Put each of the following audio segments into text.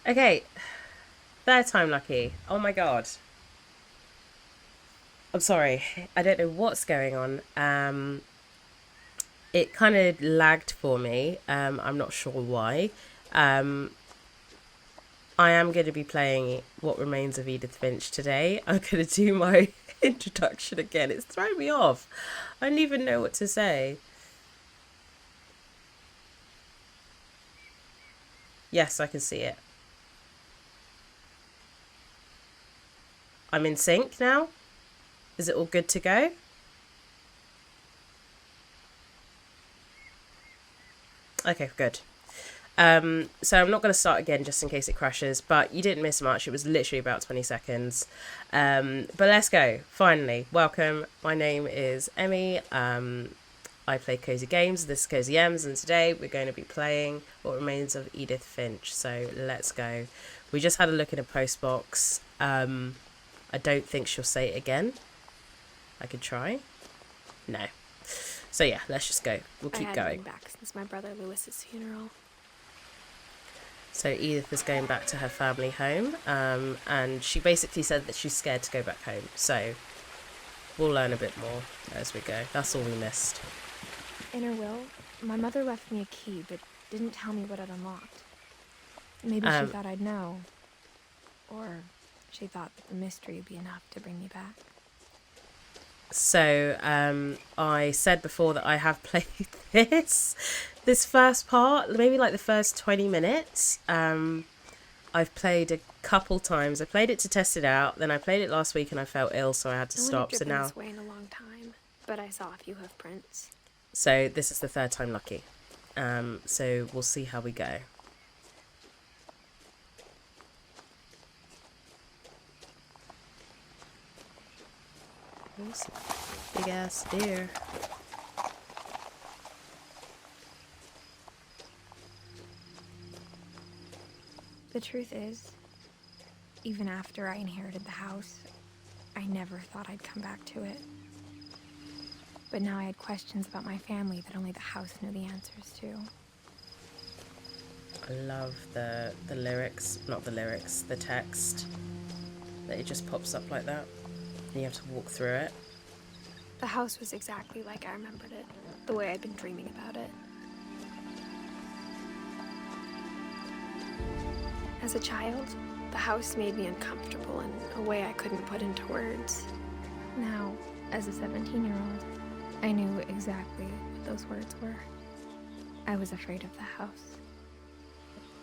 Okay, third time lucky. Oh my god. I'm sorry. I don't know what's going on. It kind of lagged for me. I'm not sure why. Um, I am going to be playing What Remains of Edith Finch today. I'm going to do my introduction again. It's thrown me off. I don't even know what to say. Yes, I can see it. I'm in sync now. Is it all good to go? Okay, good. So I'm not going to start again just in case it crashes, but you didn't miss much. It was literally about 20 seconds. But let's go. Finally, welcome. My name is Emmy. I play Cozy Games. This is CozyEms, and today we're going to be playing What Remains of Edith Finch. So let's go. We just had a look in a post box. I don't think she'll say it again. I could try. No. So yeah, let's just go. We'll keep I going. hadn't been back since my brother Lewis's funeral. So Edith is going back to her family home, and she basically said that she's scared to go back home. So we'll learn a bit more as we go. That's all we missed. In her will, my mother left me a key, but didn't tell me what it unlocked. Maybe she thought I'd know. Or she thought that the mystery would be enough to bring me back. So I said before that I have played this first part, maybe like the first 20 minutes. I've played a couple times. I played it to test it out, then I played it last week and I felt ill, so I had to stop. So now this way in a long time, but I saw a few hoof prints. So this is the third time lucky. So we'll see how we go. Big ass deer. The truth is, even after I inherited the house, I never thought I'd come back to it. But now I had questions about my family that only the house knew the answers to. I love the lyrics, not the lyrics, the text. That it just pops up like that. And you have to walk through it. The house was exactly like I remembered it, the way I'd been dreaming about it. As a child, the house made me uncomfortable in a way I couldn't put into words. Now, as a 17-year-old, I knew exactly what those words were. I was afraid of the house.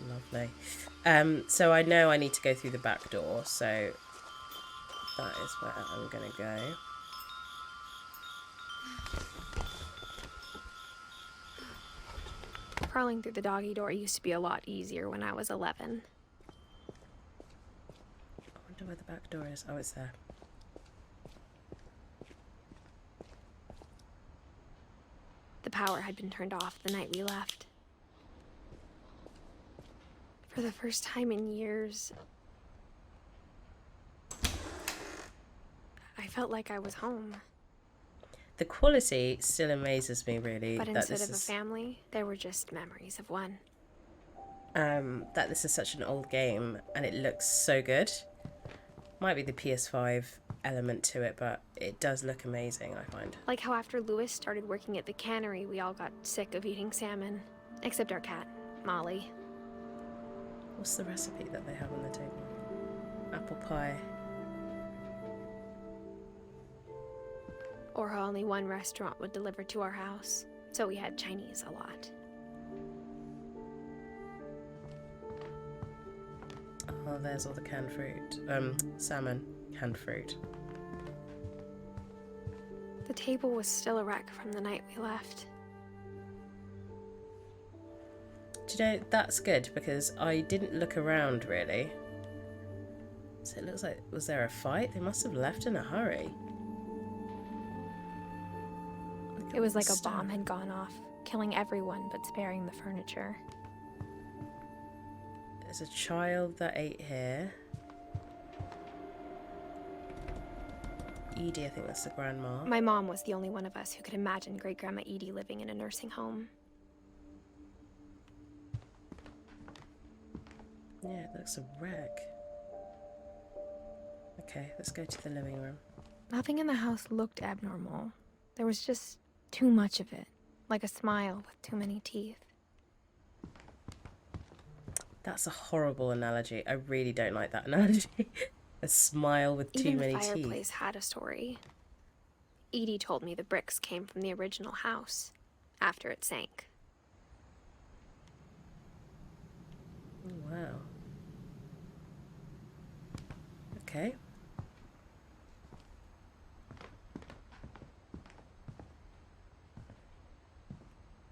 Lovely. So I know I need to go through the back door, so that is where I'm going to go. Crawling through the doggy door used to be a lot easier when I was 11. I wonder where the back door is. Oh, it's there. The power had been turned off the night we left. For the first time in years, I felt like I was home. The quality still amazes me, really. But that instead this of a family, there were just memories of one. That this is such an old game and it looks so good. Might be the PS5 element to it, but it does look amazing, I find. Like how after Lewis started working at the cannery, we all got sick of eating salmon. Except our cat, Molly. What's the recipe that they have on the table? Apple pie. Or how only one restaurant would deliver to our house, so we had Chinese a lot. Oh, there's all the canned fruit. Salmon, canned fruit. The table was still a wreck from the night we left. Do you know, that's good because I didn't look around really. So it looks like, was there a fight? They must have left in a hurry. It was like a bomb had gone off, killing everyone but sparing the furniture. There's a child that ate here. Edie, I think that's the grandma. My mom was the only one of us who could imagine Great-Grandma Edie living in a nursing home. Yeah, it looks a wreck. Okay, let's go to the living room. Nothing in the house looked abnormal. There was just too much of it, like a smile with too many teeth. That's a horrible analogy. I really don't like that analogy. A smile with too many teeth. Even the fireplace had a story. Edie told me the bricks came from the original house, after it sank. Oh, wow. Okay.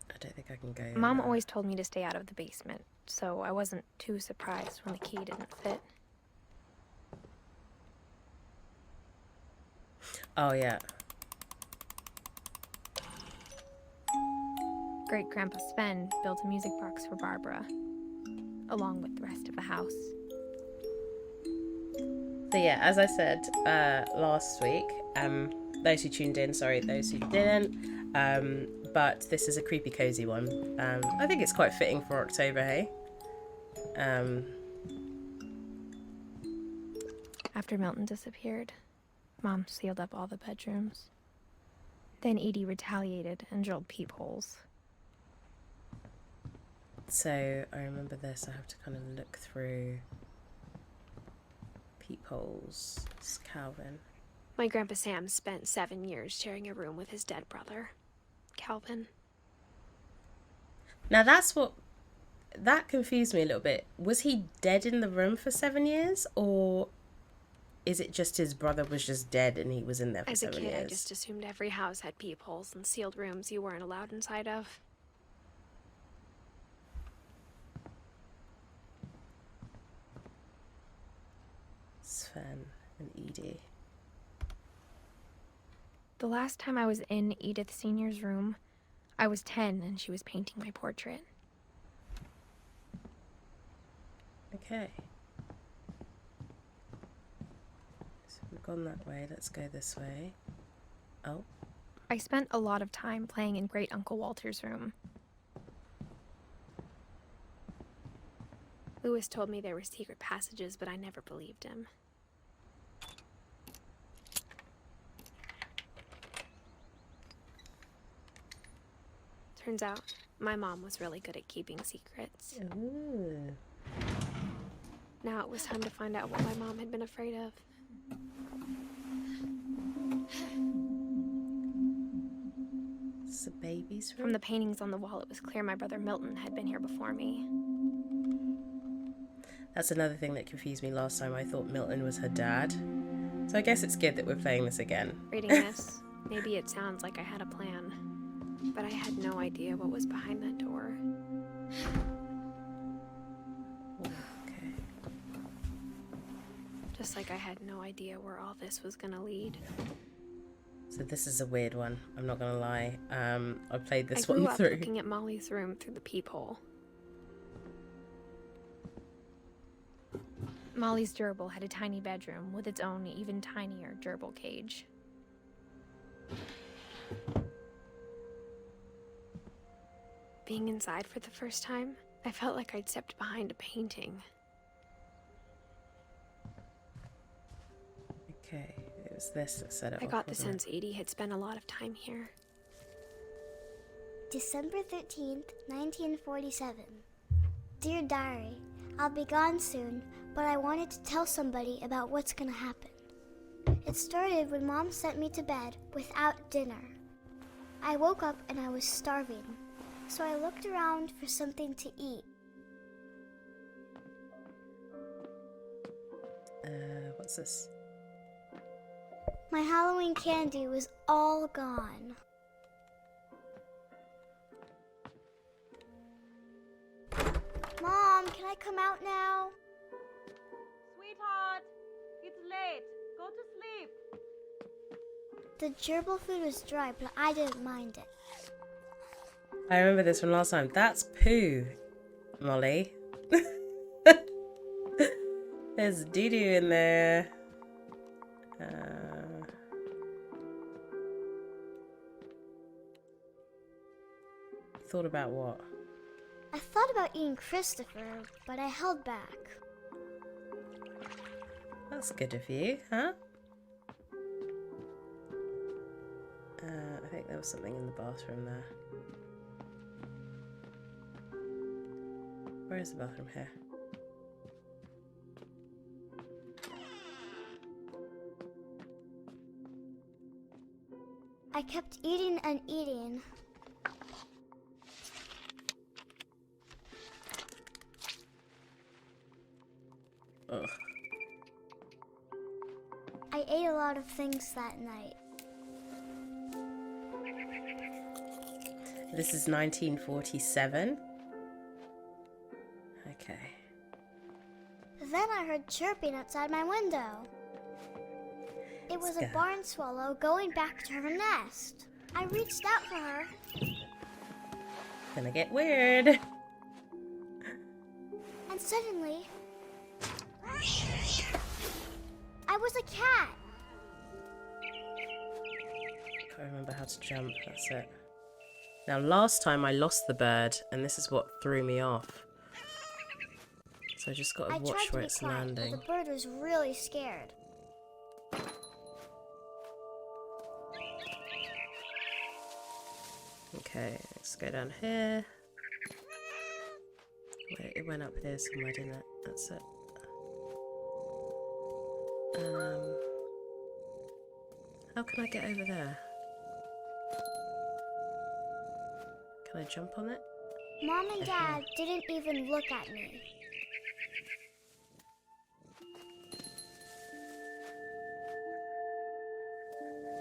I don't think I can go in Mom there. always told me to stay out of the basement, so I wasn't too surprised when the key didn't fit. Oh, yeah. Great-Grandpa Sven built a music box for Barbara, along with the rest of the house. So yeah, as I said last week, those who tuned in, sorry, those who didn't, but this is a creepy cozy one. I think it's quite fitting for October, hey? After Milton disappeared, Mom sealed up all the bedrooms. Then Edie retaliated and drilled peepholes. So I remember this. I have to kind of look through peepholes. It's Calvin. My Grandpa Sam spent 7 years sharing a room with his dead brother, Calvin. Now that confused me a little bit. Was he dead in the room for 7 years, or is it just his brother was just dead and he was in there for 7 years? As a kid, I just assumed every house had peepholes and sealed rooms you weren't allowed inside of. Sven and Edie. The last time I was in Edith Sr.'s room, I was 10 and she was painting my portrait. Okay. So we've gone that way. Let's go this way. Oh. I spent a lot of time playing in Great Uncle Walter's room. Lewis told me there were secret passages, but I never believed him. Turns out, my mom was really good at keeping secrets. Ooh. Now it was time to find out what my mom had been afraid of. It's a baby's room? From the paintings on the wall, it was clear my brother Milton had been here before me. That's another thing that confused me last time. I thought Milton was her dad. So I guess it's good that we're playing this again. Reading this, maybe it sounds like I had a plan, but I had no idea what was behind that door. Okay. Just like I had no idea where all this was gonna lead. So this is a weird one. I'm not gonna lie. I played this I grew one up through. looking at Molly's room through the peephole. Molly's gerbil had a tiny bedroom with its own even tinier gerbil cage. Being inside for the first time, I felt like I'd stepped behind a painting. Okay, it was this that set it I off, got the wasn't sense Edie had spent a lot of time here. December 13th, 1947. Dear Diary, I'll be gone soon, but I wanted to tell somebody about what's gonna happen. It started when Mom sent me to bed without dinner. I woke up and I was starving, so I looked around for something to eat. What's this? My Halloween candy was all gone. Mom, can I come out now? Sweetheart, it's late. Go to sleep. The gerbil food was dry, but I didn't mind it. I remember this from last time. That's poo, Molly. There's doo-doo in there. Thought about what? I thought about eating Christopher, but I held back. That's good of you, huh? I think there was something in the bathroom there. Where is the bathroom here? I kept eating and eating. Ugh. I ate a lot of things that night. This is 1947. Okay. Then I heard chirping outside my window. It was a barn swallow going back to her nest. I reached out for her. Gonna get weird. And suddenly, I was a cat. Can't remember how to jump, that's it. Now last time I lost the bird and this is what threw me off. So I just gotta watch where it's landing. But the bird was really scared. Okay, let's go down here. Wait, it went up here somewhere, didn't it? That's it. How can I get over there? Can I jump on it? Mom and Dad didn't even look at me.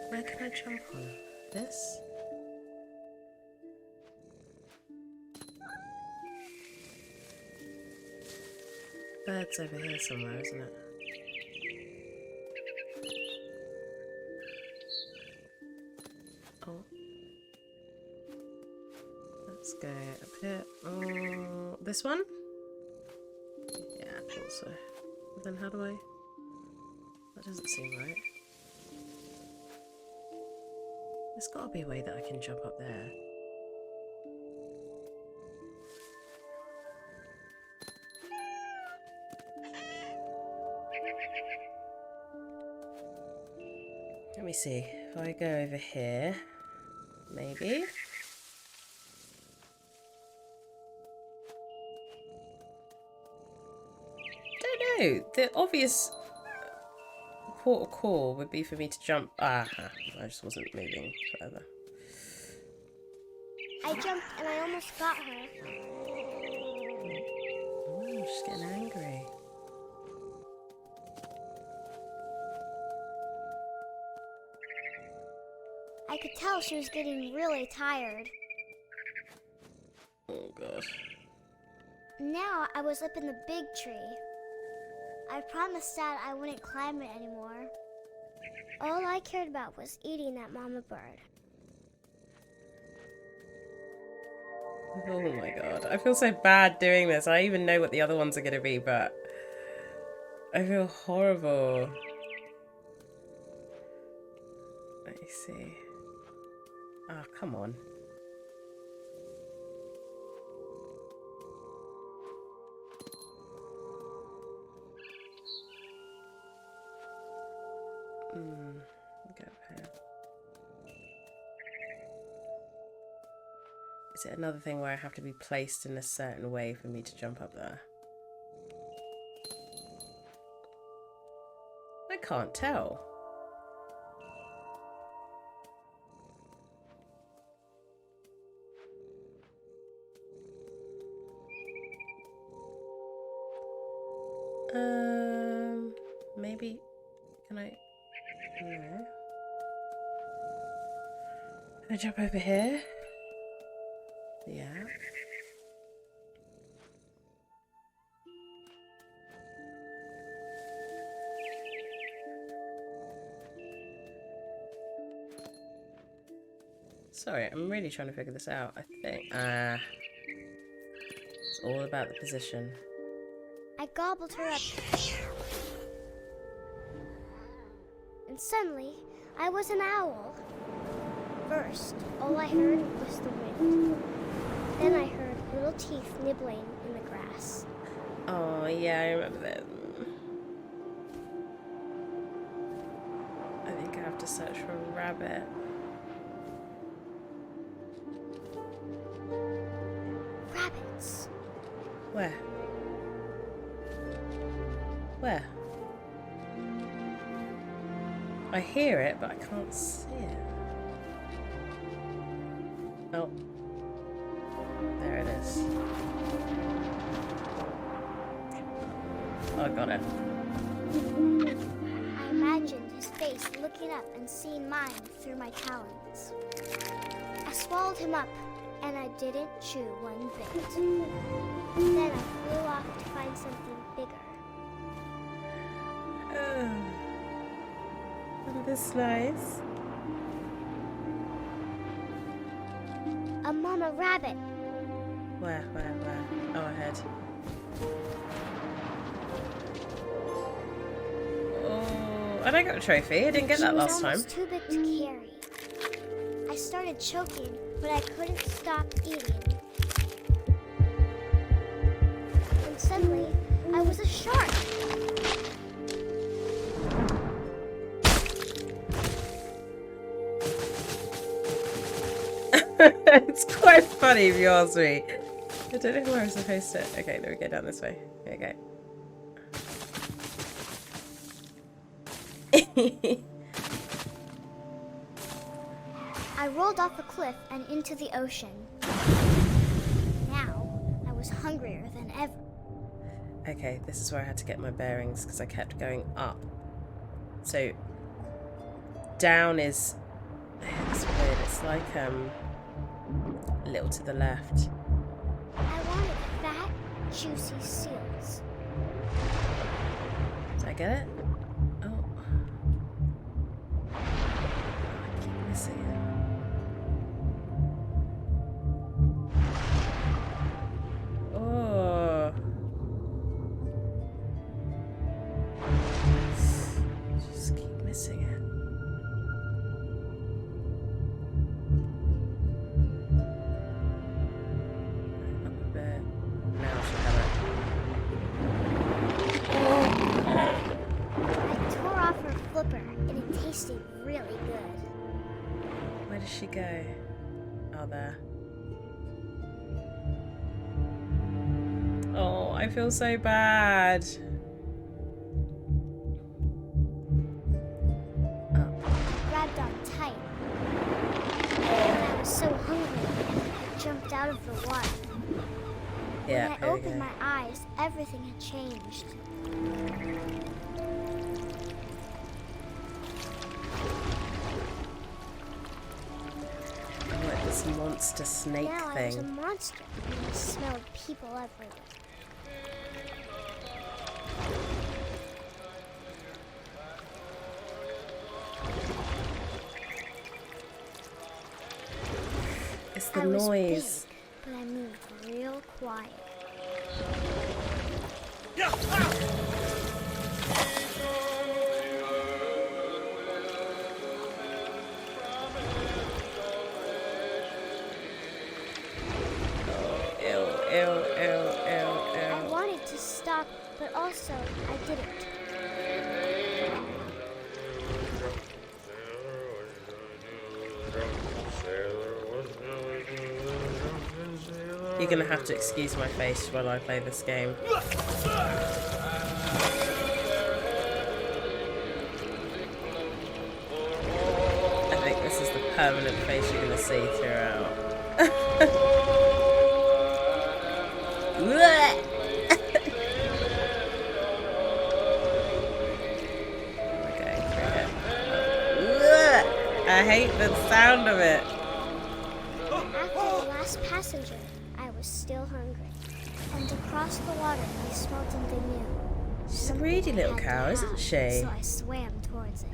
Where can I jump on? This? Bird's over here somewhere, isn't it? Oh. Let's go up here. Oh, this one? Yeah, I thought so. But then how do I... That doesn't seem right. There's got to be a way that I can jump up there. Let me see. If I go over here, maybe. Don't know. The obvious port of call would be for me to jump. I just wasn't moving further. I jumped and I almost got her. Oh, she's getting angry. I could tell she was getting really tired. Oh god. Now I was up in the big tree. I promised Dad I wouldn't climb it anymore. All I cared about was eating that mama bird. Oh my god. I feel so bad doing this. I even know what the other ones are going to be, but I feel horrible. Let me see. Oh, come on. Go up here. Is it another thing where I have to be placed in a certain way for me to jump up there? I can't tell. Maybe, can I, no. Can I jump over here? Yeah. Sorry, I'm really trying to figure this out, I think. It's all about the position. I gobbled her up. And suddenly, I was an owl. First, all I heard was the wind. Then I heard little teeth nibbling in the grass. Oh, yeah, I remember them. I think I have to search for a rabbit. Rabbits. Where? Where? I hear it, but I can't see it. Oh. There it is. Oh, I got it. I imagined his face looking up and seeing mine through my talons. I swallowed him up, and I didn't chew one bit. Then I flew off to find something bigger. Isn't this nice? A mama rabbit. Where? Oh, ahead. Oh, and I got a trophy. I didn't get that last time. She was almost too big to carry. I started choking, but I couldn't stop eating. And suddenly, I was a shark. It's quite funny if you ask me. I don't know where I'm supposed to. Okay, there we go, down this way. There we go. I rolled off a cliff and into the ocean. Now, I was hungrier than ever. Okay, this is where I had to get my bearings because I kept going up. So, down is... It's weird, it's like, a little to the left. I wanted fat, juicy seals. Did I get it? Oh. I keep missing it. Oh. Just keep missing it. Up a bit. Now I should have I tore off her flipper, and it tasted really good. Where does she go? Oh, there. Oh, I feel so bad. Grabbed on tight. When I was so hungry, I jumped out of the water. Yeah, When I here we opened go. my eyes, everything had changed. Oh, like this monster snake Now I was a thing. monster, and I smelled people everywhere. It's the I was noise. big, but I moved real quiet. Ew, ew, ew, ew, I ew. wanted to stop, but also I didn't. You're gonna have to excuse my face while I play this game. I think this is the permanent face you're gonna see throughout. Okay, okay. I hate the sound of it. After the last passenger, I was still hungry. And across the water, I smelled something new. She's a Something greedy I little had to cow, isn't have, she? So I swam towards it.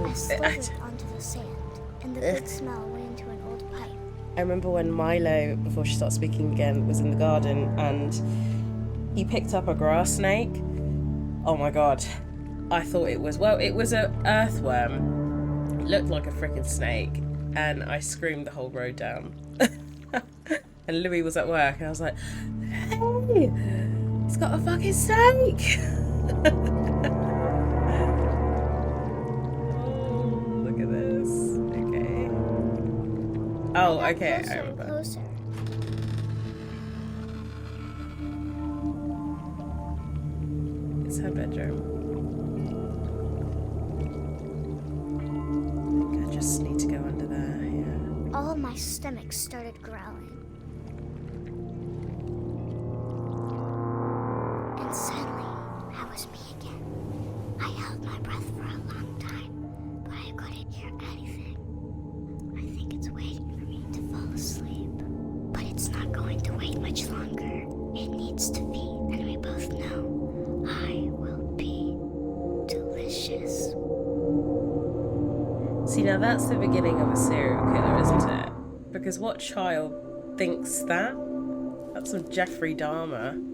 I slithered onto the sand, and the good smell went into an old pipe. I remember when Milo, before she started speaking again, was in the garden and he picked up a grass snake. Oh my god. I thought it was, well, it was an earthworm. looked like a freaking snake, and I screamed the whole road down. And Louis was at work, and I was like, "Hey, it's got a fucking snake!" Oh, look at this. Okay. Oh, I got okay. I closer and remember. closer. It's her bedroom. I just need to go under there. Yeah. All of my stomach started growling. And suddenly, I was me again. I held my breath for a long time, but I couldn't hear anything. I think it's waiting for me to fall asleep. But it's not going to wait much longer. It needs to feed, and we both know I will be delicious. See, now that's the beginning of a serial killer, isn't it? Because what child thinks that? That's some Jeffrey Dahmer.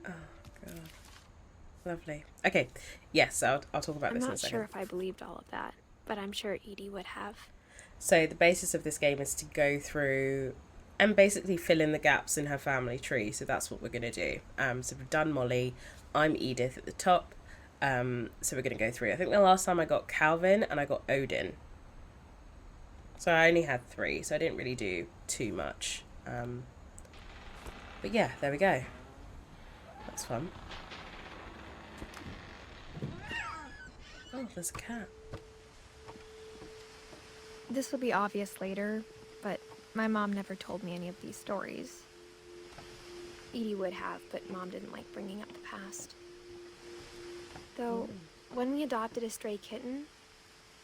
Oh, God. Lovely. Okay, yes, I'll talk about I'm this in a not second. sure if I believed all of that, but I'm sure Edie would have. So the basis of this game is to go through and basically fill in the gaps in her family tree. So that's what we're going to do. So we've done Molly. I'm Edith at the top. So we're going to go through. I think the last time I got Calvin and I got Odin. So I only had 3, so I didn't really do too much. But yeah, there we go. That's fun. Oh, there's a cat. This will be obvious later, but my mom never told me any of these stories. Edie would have, but Mom didn't like bringing up the past. Though, when we adopted a stray kitten,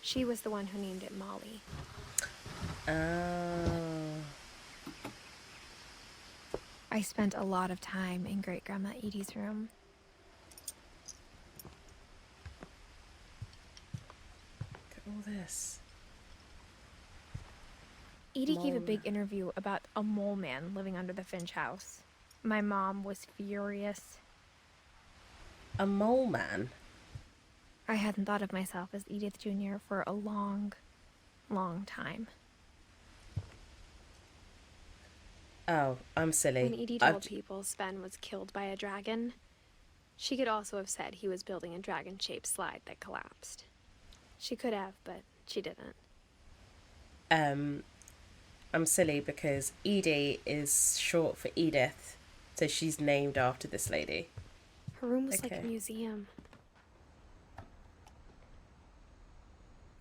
she was the one who named it Molly. Oh. I spent a lot of time in Great-Grandma Edie's room. Look at all this. Edie gave a Mole. big interview about a mole man living under the Finch house. My mom was furious. A mole man? I hadn't thought of myself as Edith Jr. for a long, long time. Oh, I'm silly. When Edie told people Sven was killed by a dragon, she could also have said he was building a dragon-shaped slide that collapsed. She could have, but she didn't. I'm silly because Edie is short for Edith, so she's named after this lady. Her room was like Okay. a museum.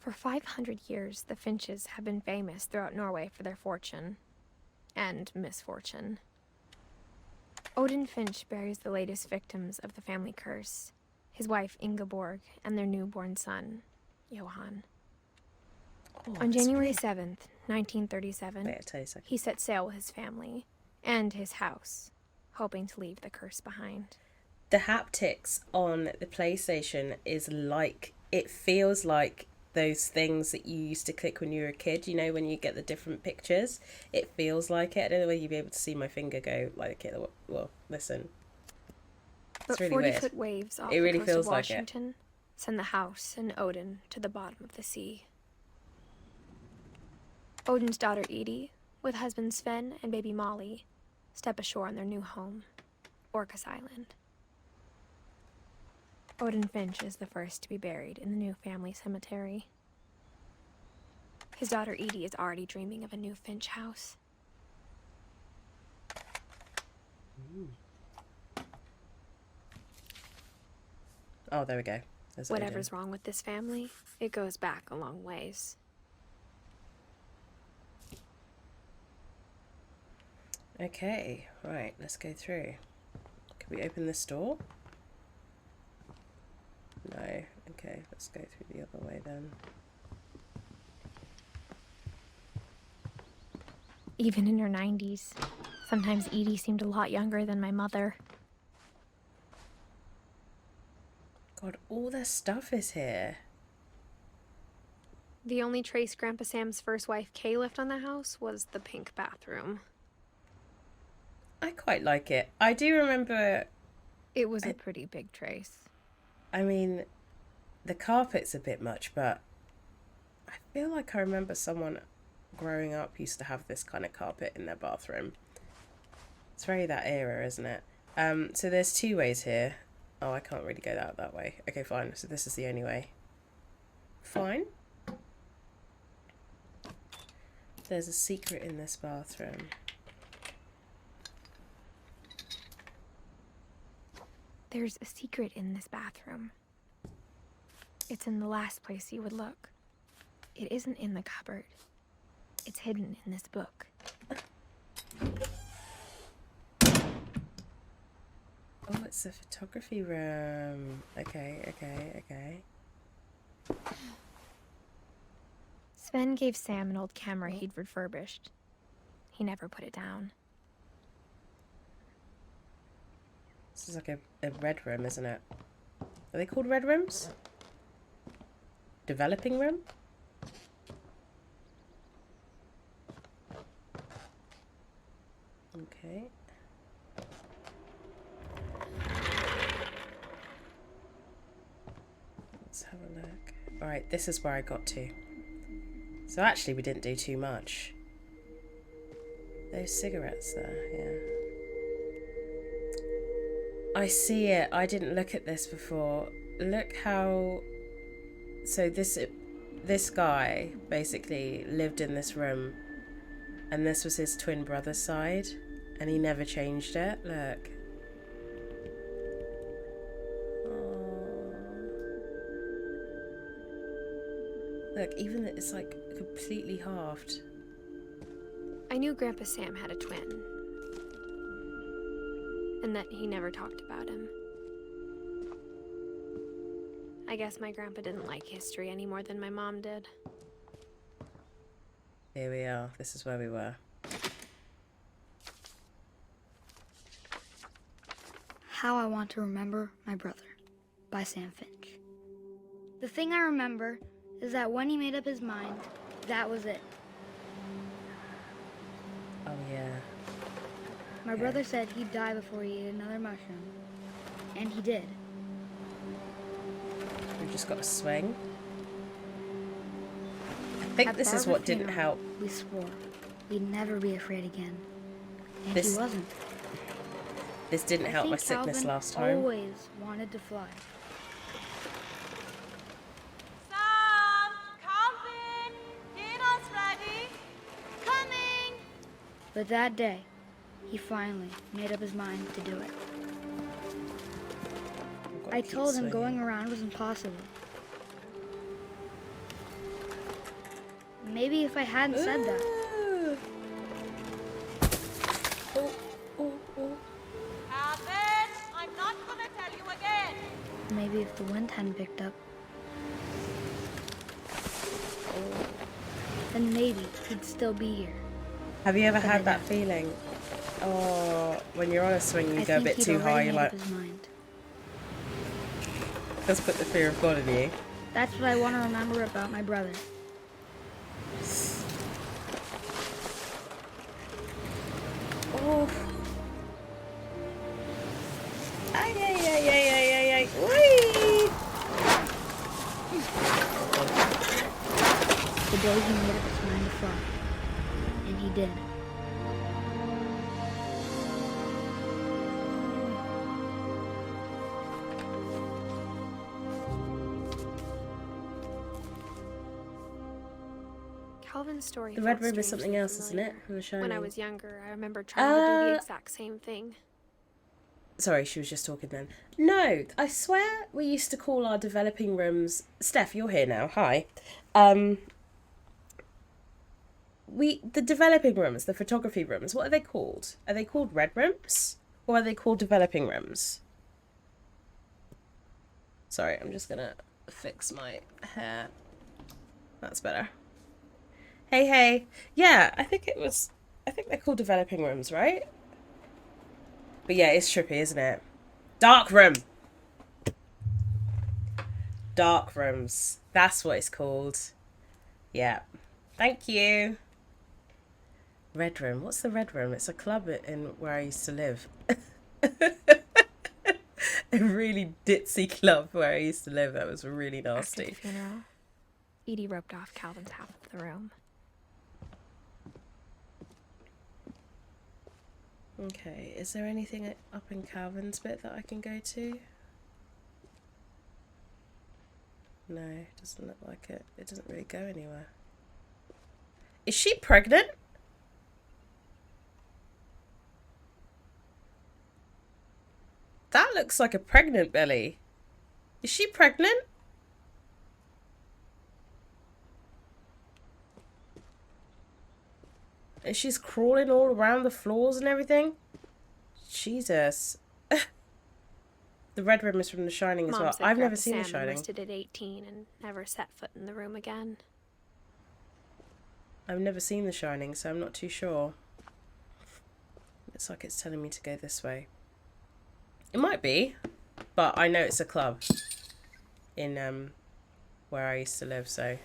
For 500 years, the Finches have been famous throughout Norway for their fortune. And misfortune. Odin Finch buries the latest victims of the family curse, his wife Ingeborg and their newborn son, Johan. Oh, On that's January weird. 7th, 1937, Wait, I'll tell you a second. he set sail with his family and his house, hoping to leave the curse behind. The haptics on the PlayStation is like, it feels like those things that you used to click when you were a kid, you know, when you get the different pictures. It feels like it. I don't know whether you'd be able to see my finger go like it. Well, listen. But really 40-foot waves off It really the coast feels of like it. Washington send the house and Odin to the bottom of the sea. Odin's daughter Edie, with husband Sven and baby Molly, step ashore on their new home, Orcas Island. Odin Finch is the first to be buried in the new family cemetery. His daughter Edie is already dreaming of a new Finch house. Oh, there we go. There's Whatever's Odin. wrong with this family, it goes back a long ways. Okay, right, let's go through. Can we open this door? No. Okay, let's go through the other way then. Even in her 90s, sometimes Edie seemed a lot younger than my mother. God, all their stuff is here. The only trace Grandpa Sam's first wife Kay left on the house was the pink bathroom. I quite like it. I do remember, It was a pretty big trace. I mean, the carpet's a bit much, but I feel like I remember someone growing up used to have this kind of carpet in their bathroom. It's very that era, isn't it? So there's two ways here. Oh, I can't really go that way. Okay, fine. So this is the only way. Fine. There's a secret in this bathroom. There's a secret in this bathroom. It's in the last place you would look. It isn't in the cupboard. It's hidden in this book. Oh, it's a photography room. Okay. Sven gave Sam an old camera he'd refurbished. He never put it down. This is like a red room, isn't it? Are they called red rooms? Developing room? Okay. Let's have a look. Alright, this is where I got to. So actually we didn't do too much. Those cigarettes there, yeah. I see it. I didn't look at this before. Look how... So this guy basically lived in this room, and this was his twin brother's side, and he never changed it. Look. Look, even it's like completely halved. I knew Grandpa Sam had a twin, and that he never talked about him. I guess my grandpa didn't like history any more than my mom did. Here we are. This is where we were. How I Want to Remember My Brother by Sam Finch. The thing I remember is that when he made up his mind, that was it. Oh, yeah. My brother said he'd die before he ate another mushroom. And he did. We've just got to swing. I think At this is Barbara's what didn't funeral, help. We swore we'd never be afraid again. And This- he wasn't. This didn't help my think sickness Calvin last time. always wanted to fly. Sam! Calvin! Dinner's ready! Coming! But that day, he finally made up his mind to do it. I've gotta I keep told him swinging. going around was impossible. Maybe if I hadn't said that, Ooh. Oh. Calvin! I'm not gonna tell you again! maybe if the wind hadn't picked up, then maybe he'd still be here. Have you ever But I had that don't. feeling? Oh, when you're on a swing, you I go a think bit he'd too high. already You're made like, up his mind. let's put the fear of God in you. That's what I want to remember about my brother. Oh. Ay. Whee! The day he made up his mind to fly. And he did. Calvin's story. The red felt room is something strangely else, isn't it? familiar. Who was showing When I me? was younger, I remember trying to do the exact same thing. Sorry, she was just talking then. No, I swear we used to call our developing rooms... Steph, you're here now. Hi. The developing rooms, the photography rooms, what are they called? Are they called red rooms? Or are they called developing rooms? Sorry, I'm just gonna fix my hair. That's better. Hey. Yeah, I think they're called developing rooms, right? But yeah, it's trippy, isn't it? Dark room. Dark rooms. That's what it's called. Yeah. Thank you. Red room. What's the red room? It's a club in where I used to live. a really ditzy club where I used to live. That was really After nasty. the funeral, Edie roped off Calvin's half of the room. Okay, is there anything up in Calvin's bit that I can go to? No, doesn't look like it. It doesn't really go anywhere. Is she pregnant? That looks like a pregnant belly. Is she pregnant? And she's crawling all around the floors and everything? Jesus. The red room is from The Shining as Mom well. said I've Grandpa never seen The Sam Shining. enlisted at 18 and never set foot in the room again. I've never seen The Shining, so I'm not too sure. Looks like it's telling me to go this way. It might be, but I know it's a club in where I used to live, so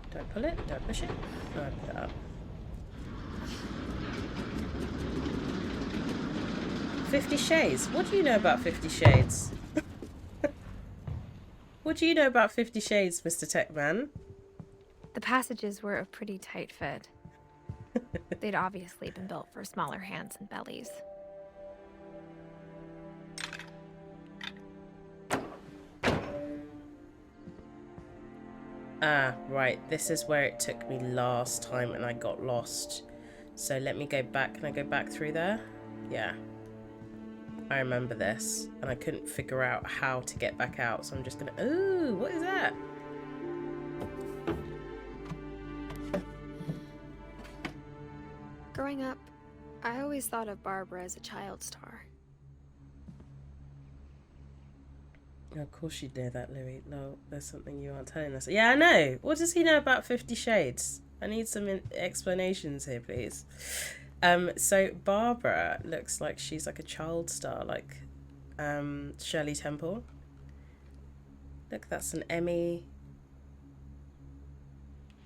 don't pull it, don't push it. No, I put it up. 50 Shades. What do you know about 50 Shades? What do you know about 50 Shades, Mr. Techman? The passages were a pretty tight fit. They'd obviously been built for smaller hands and bellies. Ah, right. This is where it took me last time and I got lost. So let me go back. Can I go back through there? Yeah. I remember this. And I couldn't figure out how to get back out. So I'm just gonna... Ooh, what is that? Growing up, I always thought of Barbara as a child star. Of course you'd know that, Louis. No, there's something you aren't telling us. Yeah, I know. What does he know about 50 Shades? I need some explanations here, please. So Barbara looks like she's like a child star, like Shirley Temple. Look, that's an Emmy.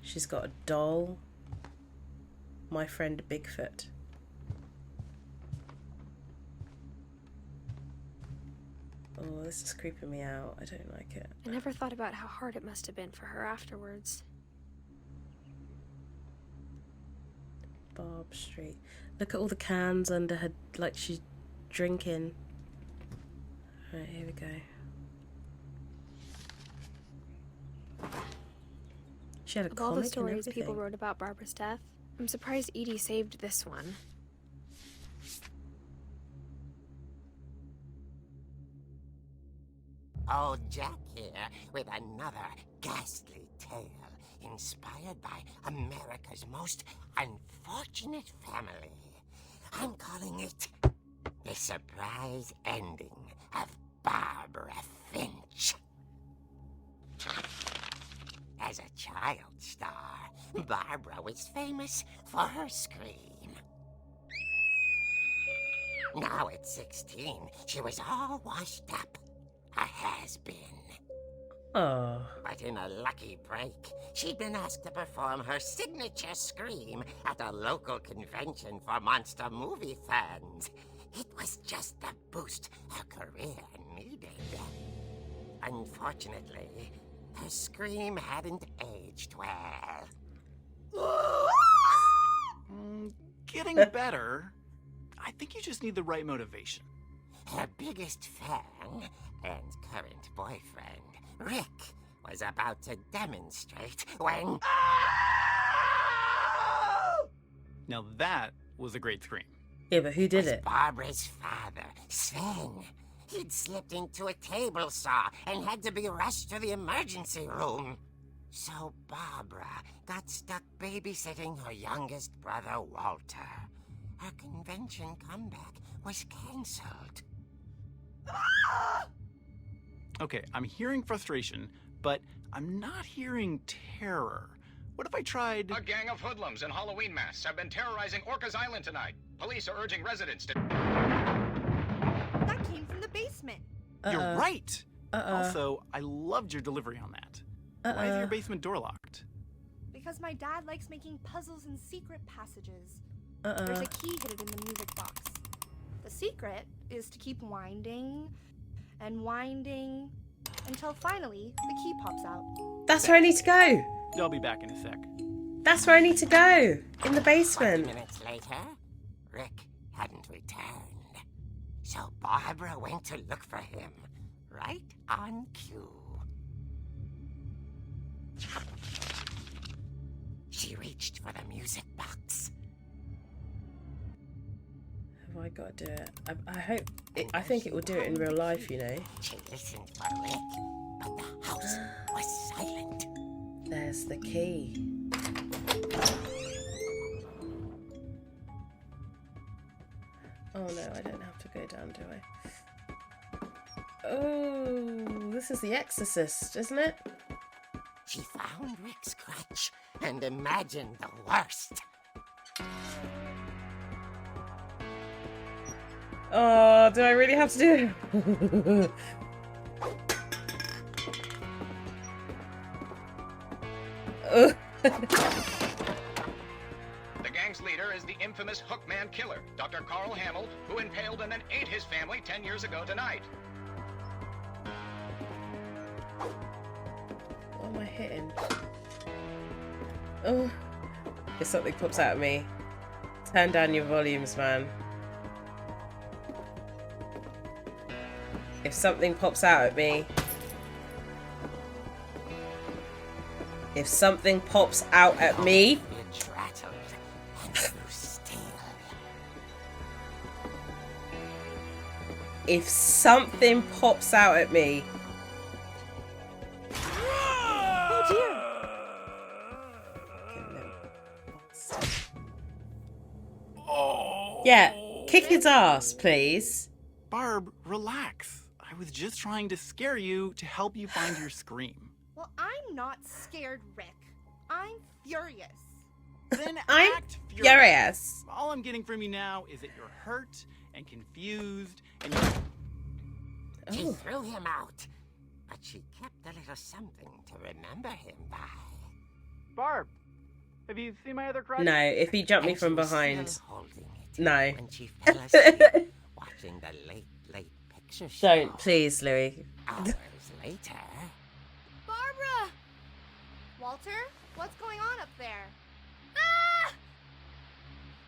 She's got a doll. My Friend Bigfoot. Oh, this is creeping me out. I don't like it. I never thought about how hard it must have been for her afterwards. Barb Street. Look at all the cans under her, like she's drinking. Right, here we go. She had a Of all comic the stories and everything. people wrote about Barbara's death, I'm surprised Edie saved this one. Old Jack here with another ghastly tale inspired by America's most unfortunate family. I'm calling it The Surprise Ending of Barbara Finch. As a child star, Barbara was famous for her scream. Now at 16, she was all washed up. A has-been. Oh. But in a lucky break, she'd been asked to perform her signature scream at a local convention for monster movie fans. It was just the boost her career needed. Unfortunately, her scream hadn't aged well. Getting better. I think you just need the right motivation. Her biggest fan and current boyfriend, Rick, was about to demonstrate when... Now that was a great scream. Yeah, but who did was it? Barbara's father, Sven. He'd slipped into a table saw and had to be rushed to the emergency room. So Barbara got stuck babysitting her youngest brother, Walter. Her convention comeback was cancelled. Okay, I'm hearing frustration, but I'm not hearing terror. What if I tried... A gang of hoodlums in Halloween masks have been terrorizing Orcas Island tonight. Police are urging residents to... That came from the basement. You're right! Also, I loved your delivery on that. Why is your basement door locked? Because my dad likes making puzzles and secret passages. There's a key hidden in the music box. The secret is to keep winding and winding until finally the key pops out. That's where I need to go. I'll be back in a sec. That's where I need to go. In the 20 basement. minutes later, Rick hadn't returned. So Barbara went to look for him, right on cue. She reached for the music box. Have I got to do it? I hope. I think it will do it in real life, you know. She listened for Rick, but the house was silent. There's the key. Oh no, I don't have to go down, do I? Oh, this is The Exorcist, isn't it? She found Rick's crutch and imagined the worst. Oh, do I really have to do it? Oh. The gang's leader is the infamous Hookman killer, Dr. Carl Hamill, who impaled and then ate his family 10 years ago tonight. What am I hitting? Oh. If something pops out at me, turn down your volumes, man. If something pops out at me. If something pops out at me. It's rattled and grew still. If something pops out at me. Oh dear! Yeah, kick his ass, please. Barb, relax. I was just trying to scare you to help you find your scream. Well, I'm not scared, Rick. I'm furious. Then I'm act furious. All I'm getting from you now is that you're hurt and confused and She Oh. threw him out, but she kept a little something to remember him by. Barb, have you seen my other crutch? No, if he jumped me And from she was behind. still holding it No. when she fell asleep watching the late picture show. Don't, please, Louis. Hours later, Barbara! Walter, what's going on up there? Ah!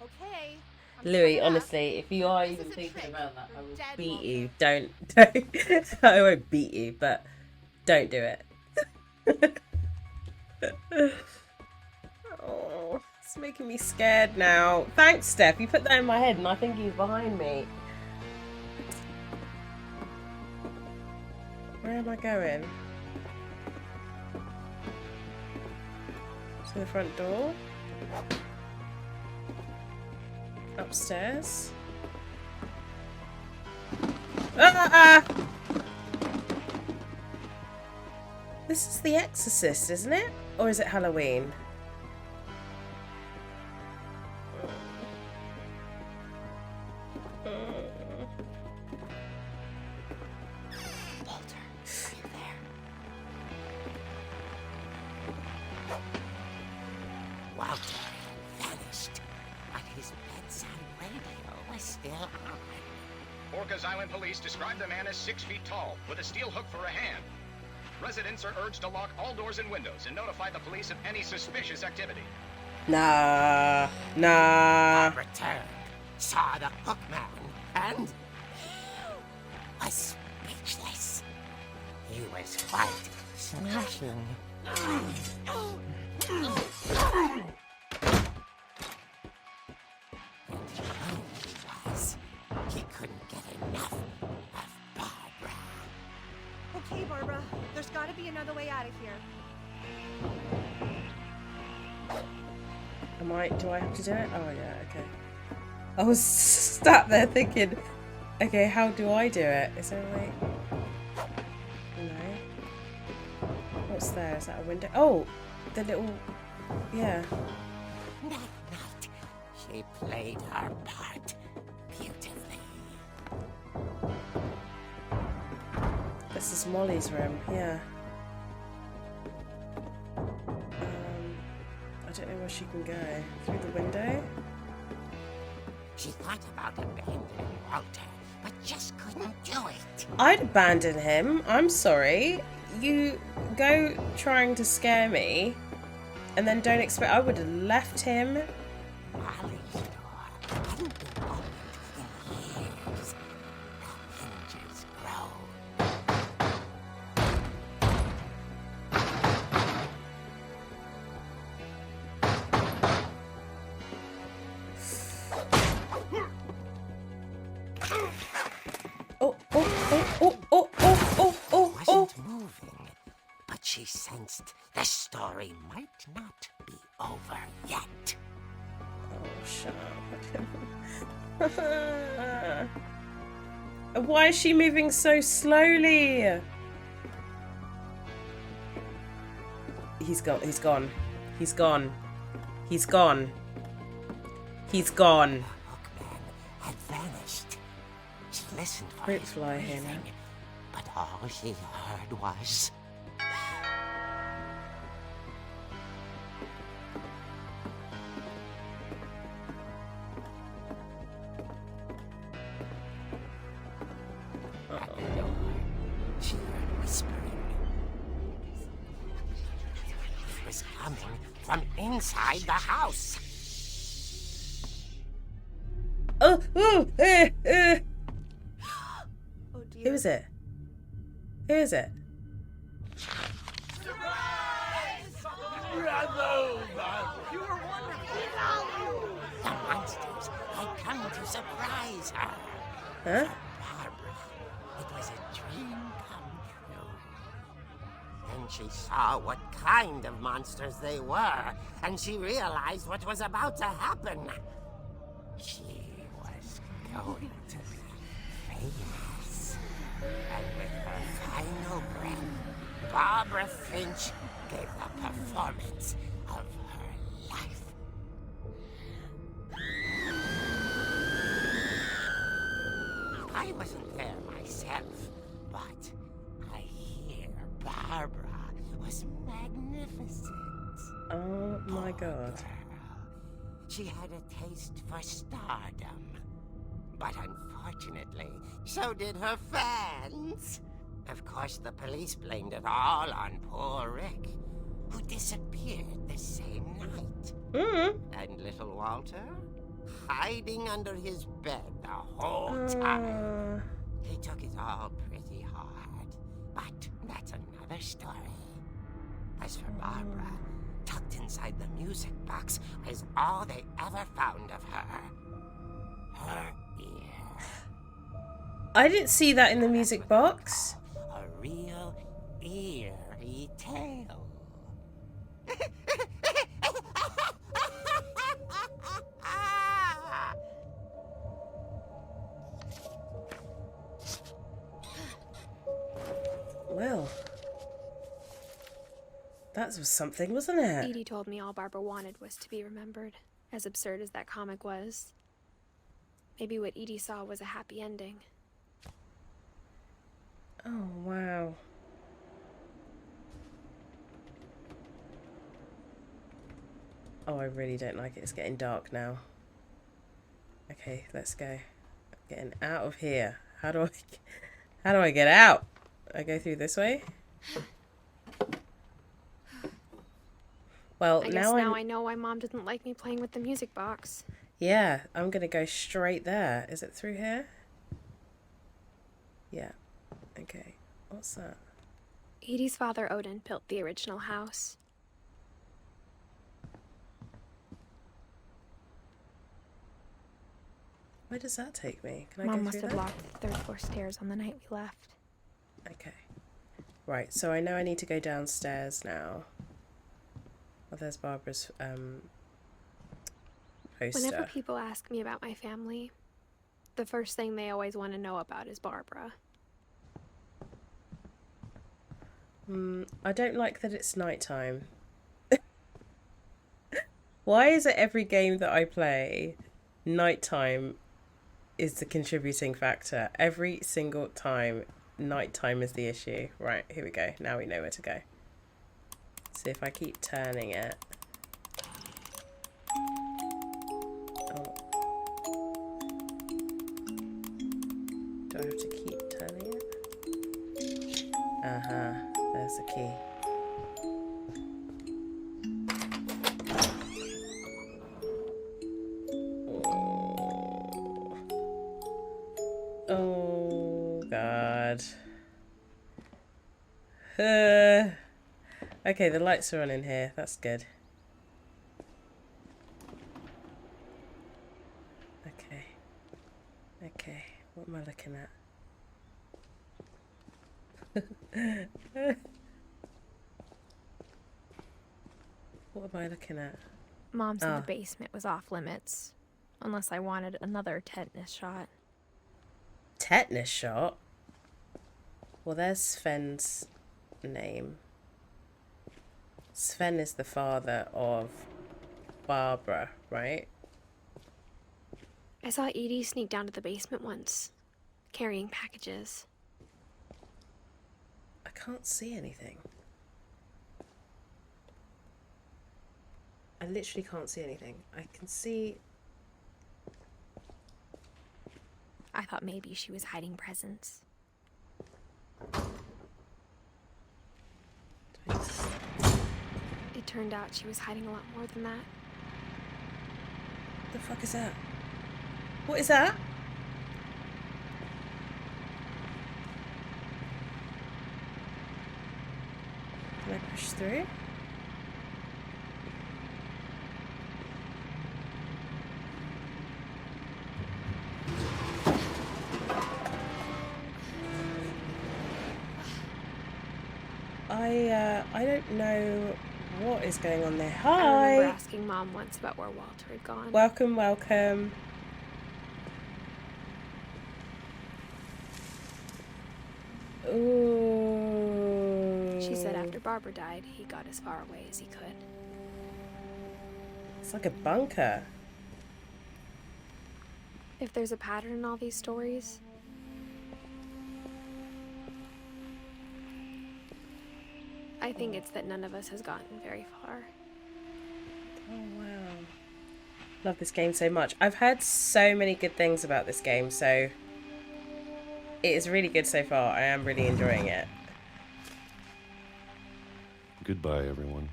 Okay. I'm Louis, coming up. honestly, if you are This even is a thinking trick. about that, I You're will dead, beat Walter. you. Don't. I won't beat you, but don't do it. Oh, it's making me scared now. Thanks, Steph. You put that in my head, and I think he's behind me. Where am I going? To the front door? Upstairs? Ah! This is The Exorcist, isn't it? Or is it Halloween? Walter, you there? Walter had vanished, but his bedside radio was still on. Orcas Island police describe the man as 6 feet tall, with a steel hook for a hand. Residents are urged to lock all doors and windows and notify the police of any suspicious activity. Nah. Bob returned, saw the Hookman, and was speechless. He was quite smashing. And alone he was. He couldn't get enough of Barbara. Okay, Barbara. There's gotta be another way out of here. Do I have to do it? Oh yeah, okay. I was sat there thinking, okay, how do I do it? Is there a way? No. What's there? Is that a window? Oh, the little, yeah. That night, she played her part beautifully. This is Molly's room, yeah. I don't know where she can go. Through the window? She thought about abandoning Walter, but just couldn't do it. I'd abandon him. I'm sorry. You go trying to scare me and then don't expect... I would have left him. Molly's door hadn't been opened in years. The hinges grow. Wasn't moving, but she sensed the story might not be over yet. Oh, shut up. Why is she moving so slowly? He's gone. He's gone. He's gone. He's gone. He's gone. The Hookman had vanished. She listened for Fruit his fly here breathing, now. but all she heard was... At the door, she heard whispering. It was coming from inside the house. Oh, Oh dear. Who is it? Who is it? The monsters had come to surprise her. Huh? Barbara, it was a dream come true. Then she saw what kind of monsters they were, and she realized what was about to happen. She was going to be famous. And with her final breath, Barbara Finch gave the performance of her life. I wasn't there myself, but I hear Barbara was magnificent. Oh my Poor god. girl. She had a taste for stardom. But unfortunately, so did her fans. Of course, the police blamed it all on poor Rick, who disappeared the same night. And little Walter? Hiding under his bed the whole time. He took it all pretty hard. But that's another story. As for Barbara, tucked inside the music box is all they ever found of her. Her ear. I didn't see that in the music box. A real eerie tale. Well, that was something, wasn't it? Edie told me all Barbara wanted was to be remembered, as absurd as that comic was. Maybe what Edie saw was a happy ending. Oh, wow. Oh, I really don't like it. It's getting dark now. Okay, let's go. I'm getting out of here. How do I get out? I go through this way? Well, I guess now I know why Mom didn't like me playing with the music box. Yeah, I'm gonna go straight there. Is it through here? Yeah. Okay. What's that? Edie's father, Odin, built the original house. Where does that take me? Can I Mom go must through have that? locked the third floor stairs on the night we left. Okay. Right, so I know I need to go downstairs now. Oh, there's Barbara's poster. Whenever people ask me about my family, the first thing they always want to know about is Barbara. I don't like that it's nighttime. Why is it every game that I play, nighttime is the contributing factor? Every single time, nighttime is the issue. Right, here we go. Now we know where to go. See if I keep turning it. Oh. key. Oh God. Okay, the lights are on in here. That's good. Okay. Okay. What am I looking at? What am I looking at? Mom said the basement was off limits, unless I wanted another tetanus shot. Tetanus shot? Well, there's Sven's name. Sven is the father of Barbara, right? I saw Edie sneak down to the basement once, carrying packages. I can't see anything. I literally can't see anything. I can see... I thought maybe she was hiding presents. It turned out she was hiding a lot more than that. What the fuck is that? What is that? Can I push through? I don't know what is going on there. Hi! I remember asking Mom once about where Walter had gone. Welcome, welcome. Ooh. She said after Barbara died, he got as far away as he could. It's like a bunker. If there's a pattern in all these stories, I think it's that none of us has gotten very far. Oh, wow. Love this game so much. I've heard so many good things about this game, so it is really good so far. I am really enjoying it. Goodbye, everyone.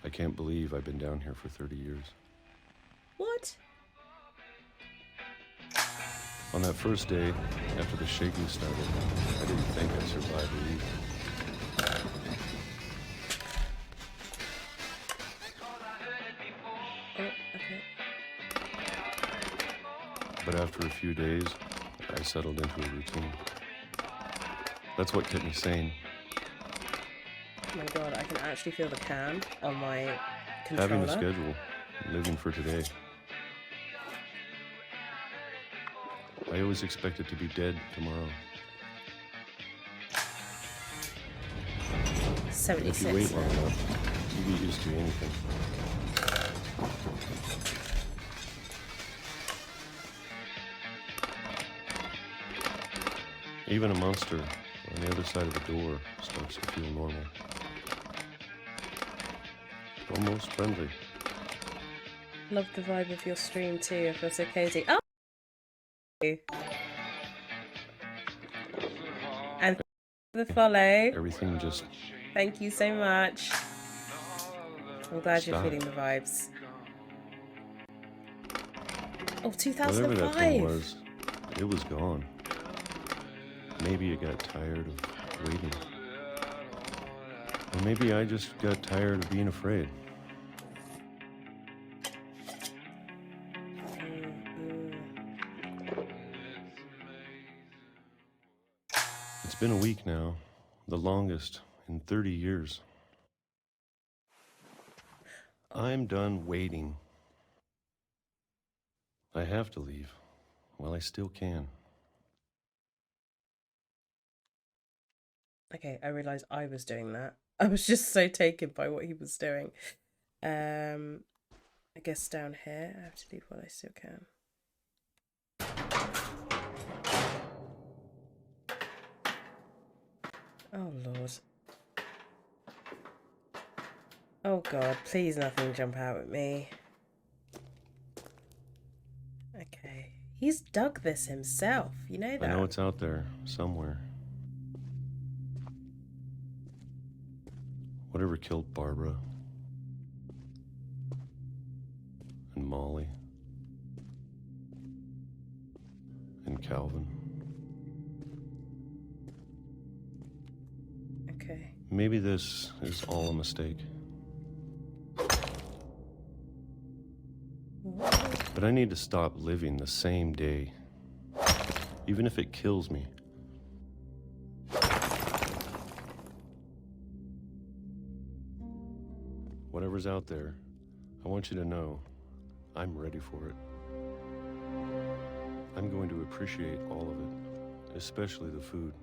I can't believe I've been down here for 30 years. What? On that first day, after the shaking started, I didn't think I'd survive a week. Oh, okay. But after a few days, I settled into a routine. That's what kept me sane. Oh my god, I can actually feel the cam on my controller. Having a schedule, living for today. I always expected to be dead tomorrow. 76. If you wait long enough, you get used to anything. Even a monster on the other side of the door starts to feel normal. Almost friendly. Love the vibe of your stream too. I feel so cozy. Oh! And for the follow. Everything just... Thank you so much. I'm glad you're Stop. feeling the vibes. Oh, Whatever that 2005. thing was, it was gone. Maybe it got tired of waiting. Or maybe I just got tired of being afraid. It's been a week now, the longest in 30 years. I'm done waiting. I have to leave while I still can. Okay, I realised I was doing that. I was just so taken by what he was doing. I guess down here, I have to leave while I still can. Oh, Lord. Oh, God, please nothing jump out at me. Okay. He's dug this himself, you know that? I know it's out there, somewhere. Whatever killed Barbara and Molly and Calvin. Okay. Maybe this is all a mistake. But I need to stop living the same day, even if it kills me. Whatever's out there, I want you to know I'm ready for it. I'm going to appreciate all of it, especially the food.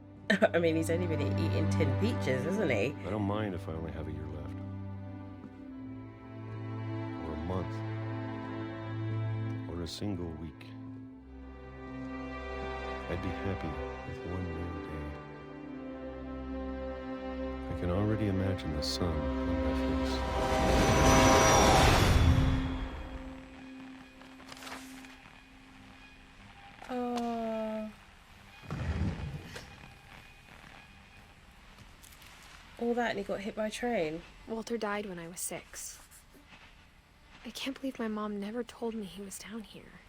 I mean, he's only been eating tin peaches, isn't he? I don't mind if I only have a year left. Or a month. Or a single week. I'd be happy with one new day. I can already imagine the sun on my face. Oh. All that and he got hit by a train. Walter died when I was 6. I can't believe my mom never told me he was down here.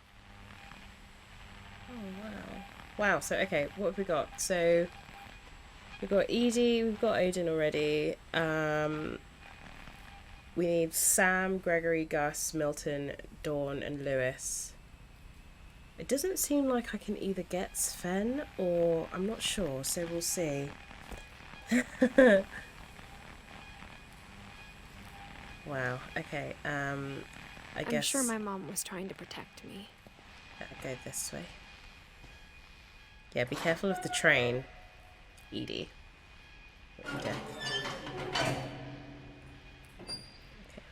Oh, wow. Wow, so, okay, what have we got? So, we've got Edie, we've got Odin already. We need Sam, Gregory, Gus, Milton, Dawn, and Lewis. It doesn't seem like I can either get Sven or... I'm not sure, so we'll see. Wow, okay, I guess... I'm sure my mom was trying to protect me. I'll go this way. Yeah, be careful of the train, Edie. Okay. Okay, I'm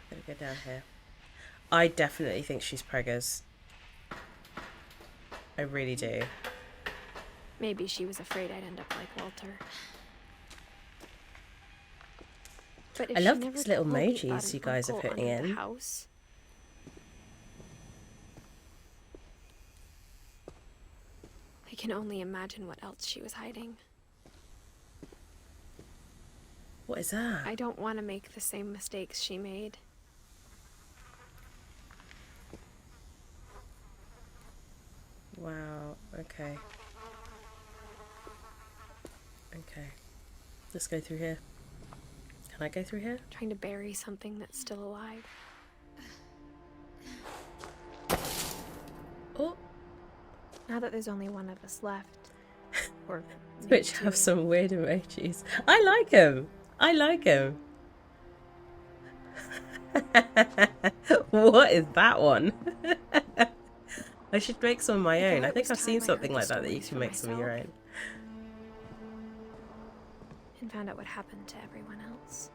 gonna go down here. I definitely think she's preggers. I really do. Maybe she was afraid I'd end up like Walter. But if I she love never these little told me about emojis an you guys are uncle putting under the in. house, I can only imagine what else she was hiding. What is that? I don't want to make the same mistakes she made. Wow, okay. Okay. Let's go through here. Can I go through here? Trying to bury something that's still alive. Oh! Now that there's only one of us left. Or Which maybe have two. some weird emojis. I like them! I like them! What is that one? I should make some of my I own. thought I it think was I've seen time I something heard like the that that you stories can for make some of your myself. own. And found out what happened to everyone else.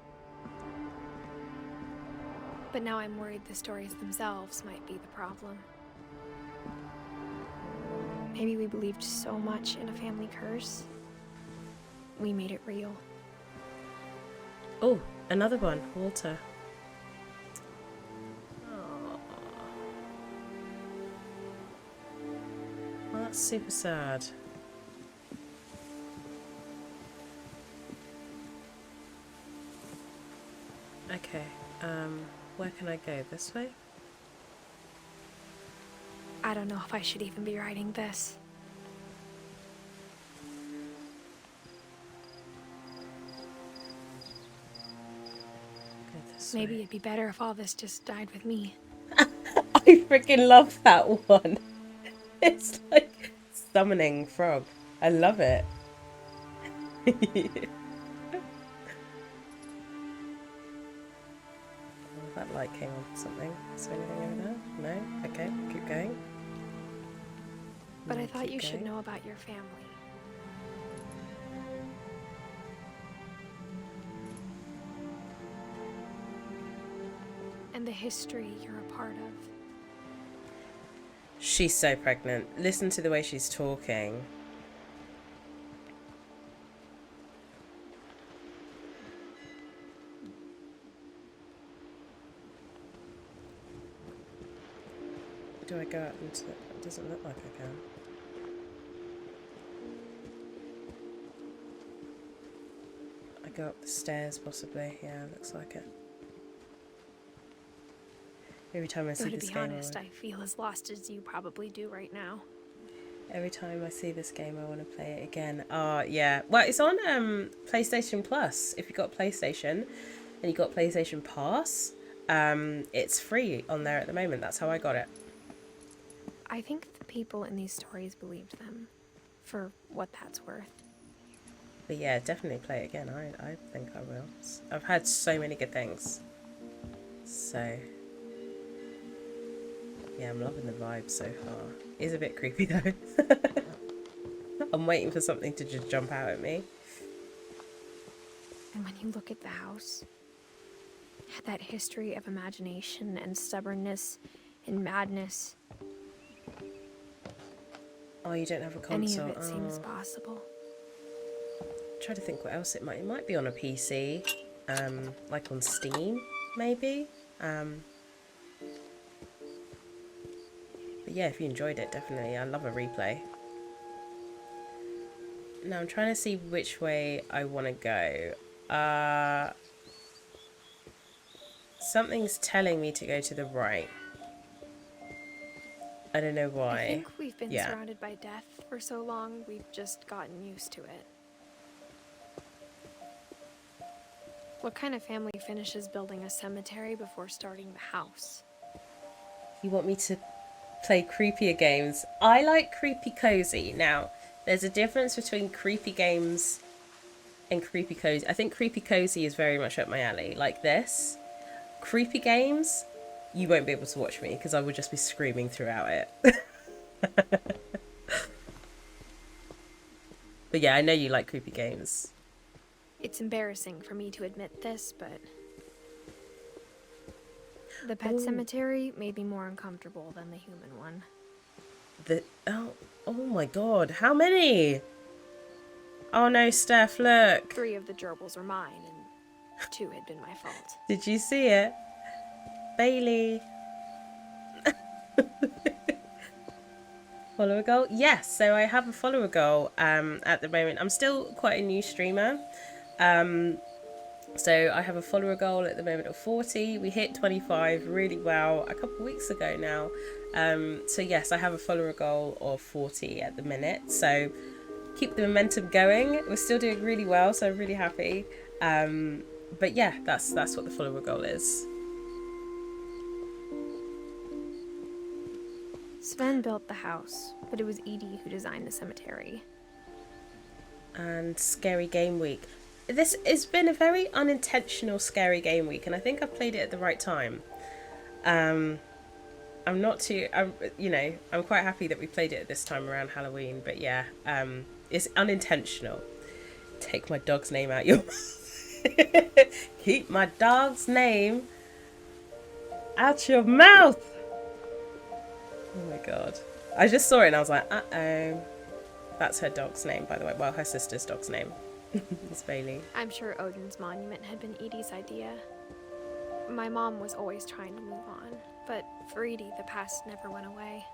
But now I'm worried the stories themselves might be the problem. Maybe we believed so much in a family curse, we made it real. Oh, another one. Walter. Oh. Well, that's super sad. Okay, where can I go? This way? I don't know if I should even be writing this. Go this Maybe way. it'd be better if all this just died with me. I freaking love that one. It's like summoning frog. I love it. Oh, that light came on something. Is there anything over there? No? Okay, keep going. But No, I thought keep you should going. know about your family. And the history you're a part of. She's so pregnant. Listen to the way she's talking. Do I go out into the... It doesn't look like I can. I go up the stairs, possibly. Yeah, looks like it. Every time I see Though to this be game, honest, I feel as lost as you probably do right now. every time I see this game, I want to play it again. Oh, yeah. Well, it's on PlayStation Plus. If you've got PlayStation and you've got PlayStation Pass, it's free on there at the moment. That's how I got it. I think the people in these stories believed them, for what that's worth. But yeah, definitely play it again. I think I will. I've had so many good things. So, yeah, I'm loving the vibe so far. It is a bit creepy though. I'm waiting for something to just jump out at me. And when you look at the house, it had that history of imagination and stubbornness and madness. Oh, you don't have a Any console. of it seems possible. Try to think what else it might be on a PC, like on Steam maybe. But yeah, if you enjoyed it, definitely. I love a replay. Now I'm trying to see which way I want to go. Something's telling me to go to the right. I don't know why. I think we've been surrounded by death for so long, we've just gotten used to it. What kind of family finishes building a cemetery before starting the house? You want me to play creepier games? I like creepy cozy. Now, there's a difference between creepy games and creepy cozy. I think creepy cozy is very much up my alley. Like this. Creepy games, you won't be able to watch me because I would just be screaming throughout it. But yeah, I know you like creepy games. It's embarrassing for me to admit this, but the pet cemetery may be more uncomfortable than the human one. Oh my god, how many? Oh no, Steph, look. 3 of the gerbils are mine, and 2 had been my fault. Did you see it? Bailey. Follower goal? Yes, so I have a follower goal at the moment. I'm still quite a new streamer. So I have a follower goal at the moment of 40. We hit 25 really well a couple of weeks ago now. So yes, I have a follower goal of 40 at the minute. So keep the momentum going. We're still doing really well, so I'm really happy. But yeah, that's what the follower goal is. Sven built the house, but it was Edie who designed the cemetery. And Scary Game Week. This has been a very unintentional Scary Game Week, and I think I've played it at the right time. I'm quite happy that we played it at this time around Halloween, but yeah, it's unintentional. Take my dog's name out your mouth. Keep my dog's name out your mouth. Oh my god. I just saw it and I was like, uh-oh. That's her dog's name, by the way. Well, her sister's dog's name. It's Bailey. I'm sure Odin's monument had been Edie's idea. My mom was always trying to move on, but for Edie, the past never went away.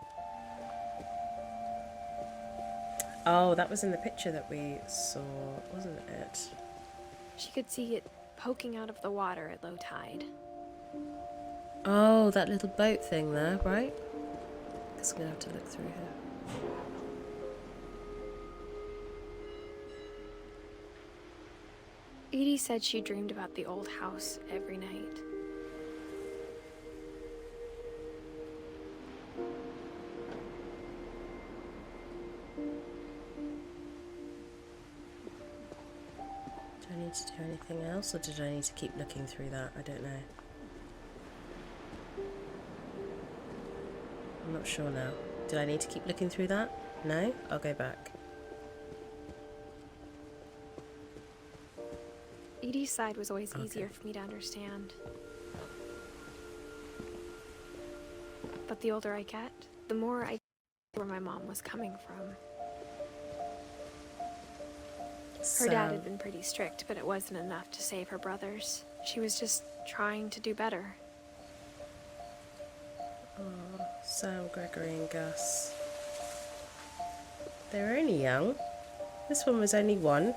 Oh, that was in the picture that we saw, wasn't it? She could see it poking out of the water at low tide. Oh, that little boat thing there, right? I guess I'm gonna have to look through here. Edie said she dreamed about the old house every night. Do I need to do anything else, or did I need to keep looking through that? I don't know. I'm not sure now. Did I need to keep looking through that? No? I'll go back. Edie's side was always easier for me to understand. But the older I get, the more I get where my mom was coming from. Her dad had been pretty strict, but it wasn't enough to save her brothers. She was just trying to do better. Oh, Sam, Gregory and Gus. They were only young. This one was only 1.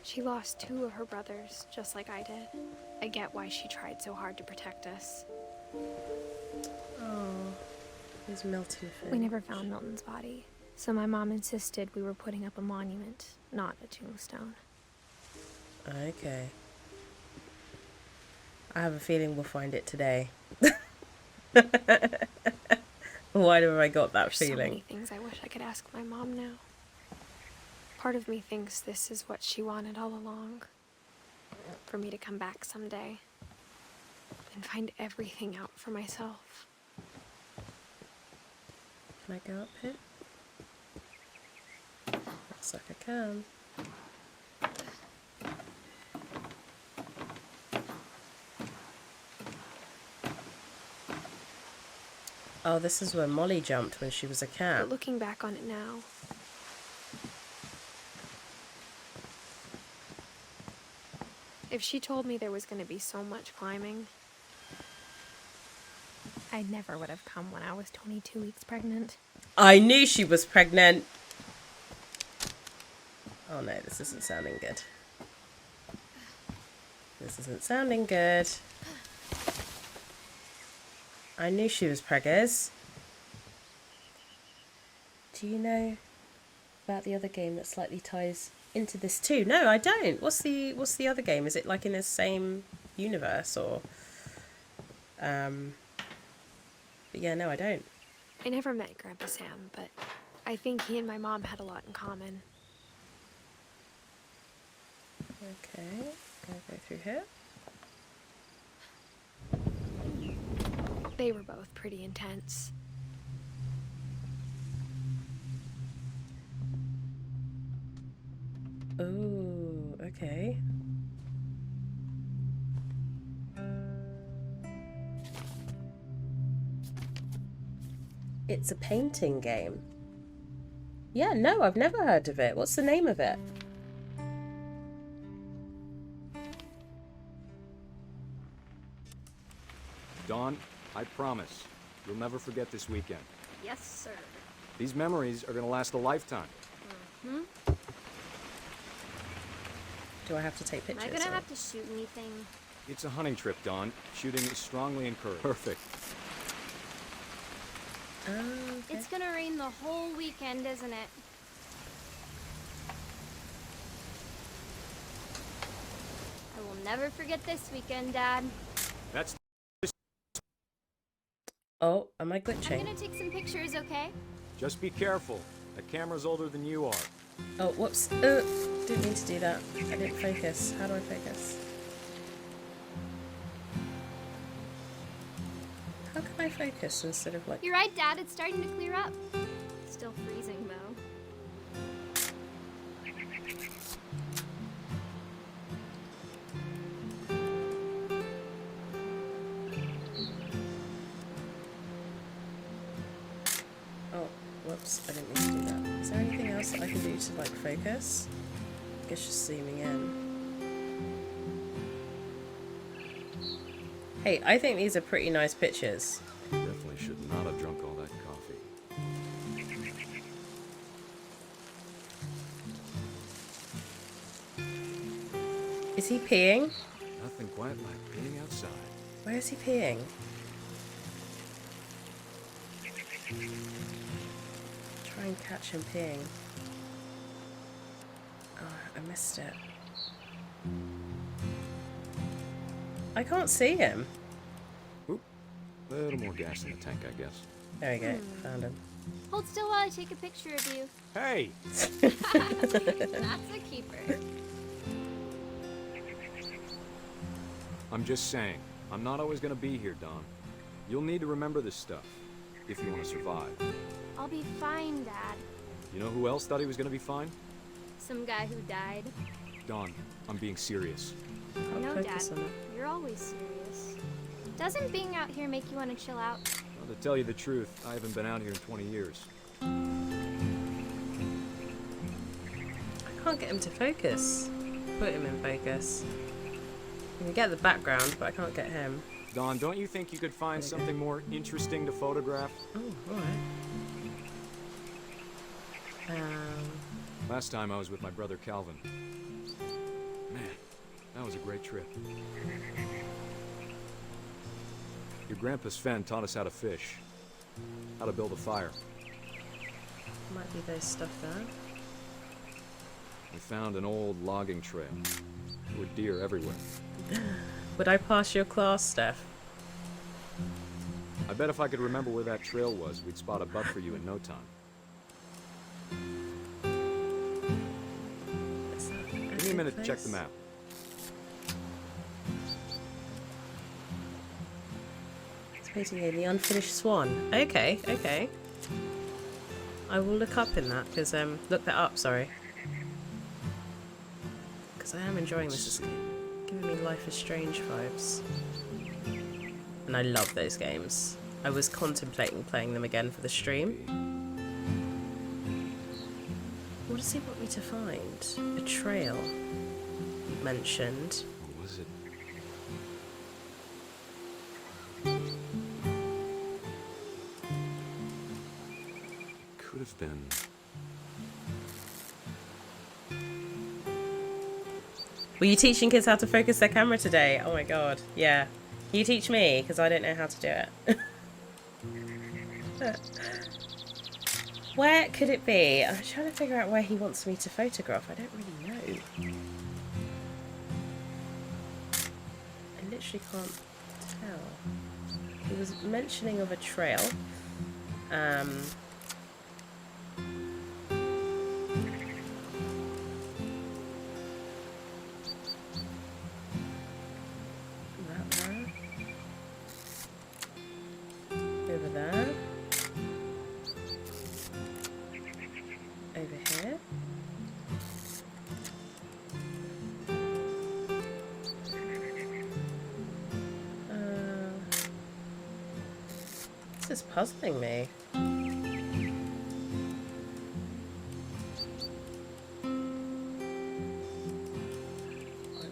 She lost 2 of her brothers, just like I did. I get why she tried so hard to protect us. Oh, he's Milton Finch. We never found Milton's body, so my mom insisted we were putting up a monument, not a tombstone. Okay. I have a feeling we'll find it today. Why have I got that There's feeling? So many things I wish I could ask my mom now. Part of me thinks this is what she wanted all along. For me to come back someday and find everything out for myself. Can I go up here? Looks like I can. Oh, this is where Molly jumped when she was a cat. But looking back on it now, if she told me there was going to be so much climbing, I never would have come when I was 22 weeks pregnant. I knew she was pregnant. Oh no, this isn't sounding good. This isn't sounding good. I knew she was preggers. Do you know about the other game that slightly ties into this too? No, I don't. What's the other game? Is it like in the same universe or? But yeah, no, I don't. I never met Grandpa Sam, but I think he and my mom had a lot in common. Okay, gonna go through here. They were both pretty intense. Ooh, okay. It's a painting game. Yeah, no, I've never heard of it. What's the name of it? Dawn, I promise, you'll never forget this weekend. Yes, sir. These memories are gonna last a lifetime. Mm-hmm. Do I have to take pictures? Am I gonna have to shoot anything? It's a hunting trip, Dawn. Shooting is strongly encouraged. Perfect. Okay. It's gonna rain the whole weekend, isn't it? I will never forget this weekend, Dad. That's... Oh, am I glitching? I'm gonna take some pictures, okay? Just be careful. That camera's older than you are. Oh, whoops. Didn't mean to do that. I didn't focus. How do I focus? How can I focus instead of like... You're right, Dad. It's starting to clear up. Still freezing, though. Oh, whoops. I didn't mean to do that. Is there anything else that I can do to like focus? I guess just zooming in. Hey, I think these are pretty nice pictures. Definitely should not have drunk all that coffee. Is he peeing? Nothing quite like being outside. Where is he peeing? Try and catch him peeing. Oh, I missed it. I can't see him. Oop. A little more gas in the tank, I guess. There we go. Found him. Hold still while I take a picture of you. Hey! That's a keeper. I'm just saying, I'm not always gonna be here, Dawn. You'll need to remember this stuff, if you want to survive. I'll be fine, Dad. You know who else thought he was gonna be fine? Some guy who died. Dawn, I'm being serious. I know, Dad. Focus on it. You're always serious. Doesn't being out here make you want to chill out? Well, to tell you the truth, I haven't been out here in 20 years. I can't get him to focus. Put him in focus. I can get the background, but I can't get him. Dawn, don't you think you could find something more interesting to photograph? Oh, alright. Last time I was with my brother Calvin. Man, that was a great trip. Your grandpa Sven taught us how to fish, how to build a fire. Might be those stuff there. We found an old logging trail. There were deer everywhere. Would I pass your class, Steph? I bet if I could remember where that trail was, we'd spot a buck for you in no time. Give me a minute to check the map. It's painting in the unfinished swan. Okay, okay. I will look up in that, because, look that up, sorry. Because I am enjoying this. It's giving me Life is Strange vibes. And I love those games. I was contemplating playing them again for the stream. What does he want me to find? A trail, you mentioned. What was it? Could have been... Were you teaching kids how to focus their camera today? Oh my god, yeah. Can you teach me? Because I don't know how to do it. Where could it be? I'm trying to figure out where he wants me to photograph. I don't really know. I literally can't tell. He was mentioning of a trail. Over there. Over here. This is puzzling me. It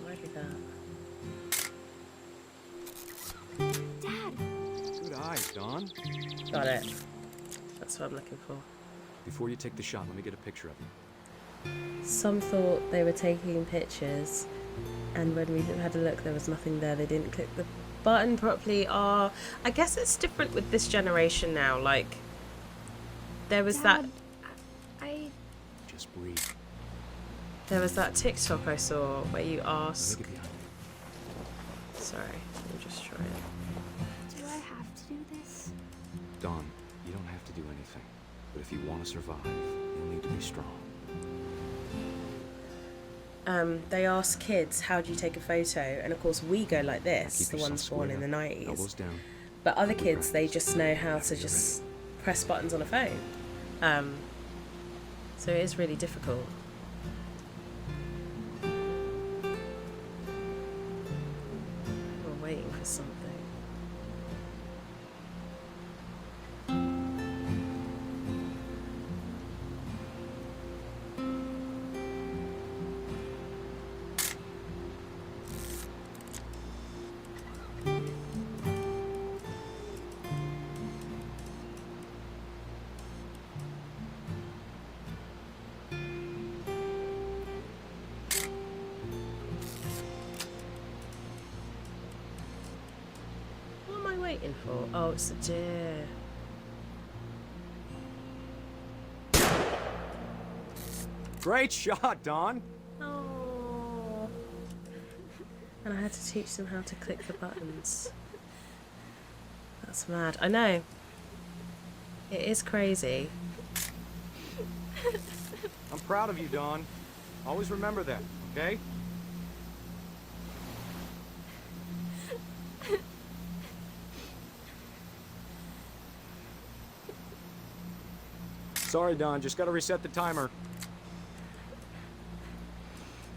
might be that. Good eyes, Dawn. Got it. That's what I'm looking for. Before you take the shot, let me get a picture of you. Some thought they were taking pictures, and when we had a look, there was nothing there. They didn't click the button properly. I guess it's different with this generation now. Like, there was Dad, I Just breathe. there was that TikTok I saw where you ask. Let me get behind you. Sorry, let me just try it. do I have to do this? Dawn, you don't have to do anything. But if you want to survive, you'll need to be strong. They ask kids, how do you take a photo? And of course we go like this, Keep the yourself ones born in the square. 90s. Elbows down. But other kids, they just know how to just press buttons on a phone. So it is really difficult. We're waiting for something. What am I waiting for? Oh, it's a deer. Great shot, Dawn. Oh. And I had to teach them how to click the buttons. That's mad. I know. It is crazy. I'm proud of you, Dawn. Always remember that, okay? Sorry, Dawn. Just gotta reset the timer.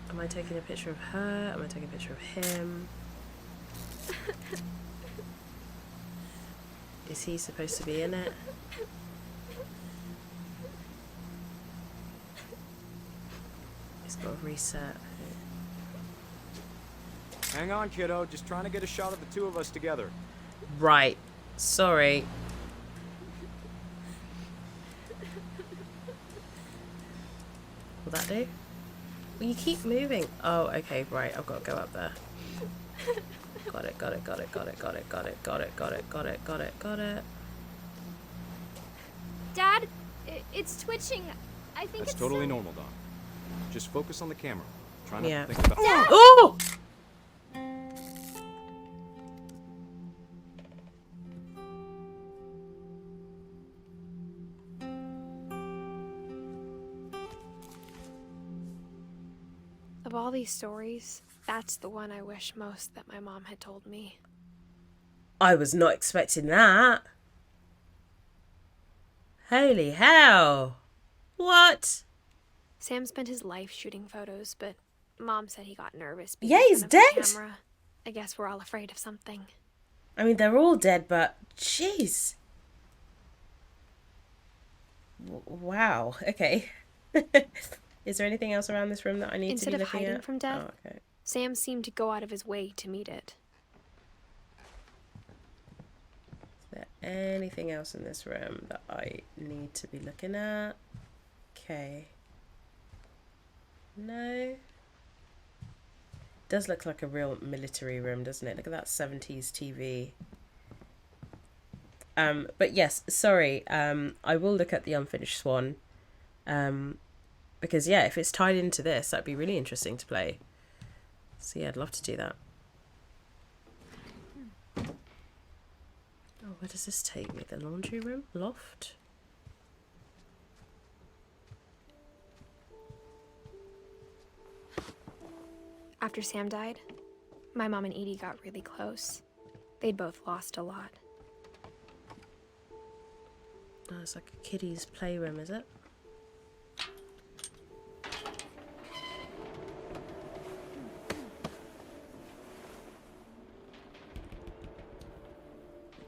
Am I taking a picture of her? Am I taking a picture of him? Is he supposed to be in it? It's got to reset. Hang on, kiddo. Just trying to get a shot of the two of us together. Right. Sorry. Will that do? Well, you keep moving. Oh, okay, right. I've got to go up there. Got it. Dad, it's twitching. I think That's it's totally normal, Don. Just focus on the camera. Try not Yeah. to think about. Dad! Oh! Of all these stories, that's the one I wish most that my mom had told me. I was not expecting that. Holy hell. What? Sam spent his life shooting photos, but Mom said he got nervous. Yeah, being in he's front of the dead. camera. I guess we're all afraid of something. I mean, they're all dead, but jeez. Wow. Okay. Is there anything else around this room that I need Instead to be of looking hiding at? from death, Oh, okay. Sam seemed to go out of his way to meet it. Is there anything else in this room that I need to be looking at? Okay. No. Does look like a real military room, doesn't it? Look at that 70s TV. But yes, sorry. I will look at the Unfinished Swan. Because yeah, if it's tied into this, that'd be really interesting to play. So yeah, I'd love to do that. Oh, where does this take me? The laundry room? Loft? After Sam died, my mom and Edie got really close. They'd both lost a lot. Oh, it's like a kiddie's playroom, is it?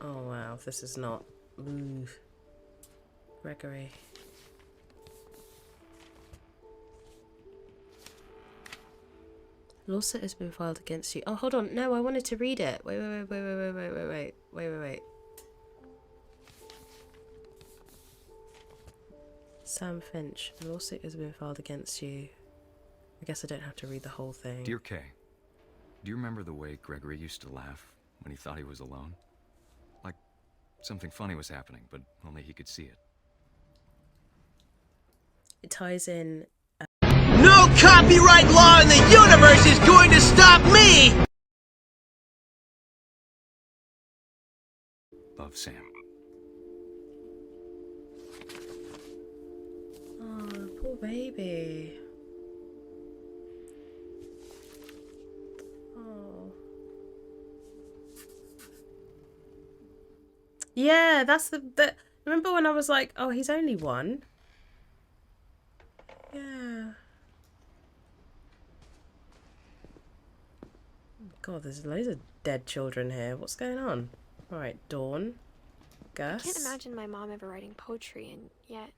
Oh wow, this is not... Ooh. Gregory. Lawsuit has been filed against you. Oh, hold on. No, I wanted to read it. Wait. Sam Finch, a lawsuit has been filed against you. I guess I don't have to read the whole thing. Dear Kay, do you remember the way Gregory used to laugh when he thought he was alone? Like something funny was happening, but only he could see it. It ties in... No copyright law in the universe is going to stop me! Love, Sam. Oh, poor baby. Oh. Yeah, that's the... Remember when I was like, oh, he's only one? Yeah. God, there's loads of dead children here. What's going on? Right, Dawn. Gus. I can't imagine my mom ever writing poetry, and yet...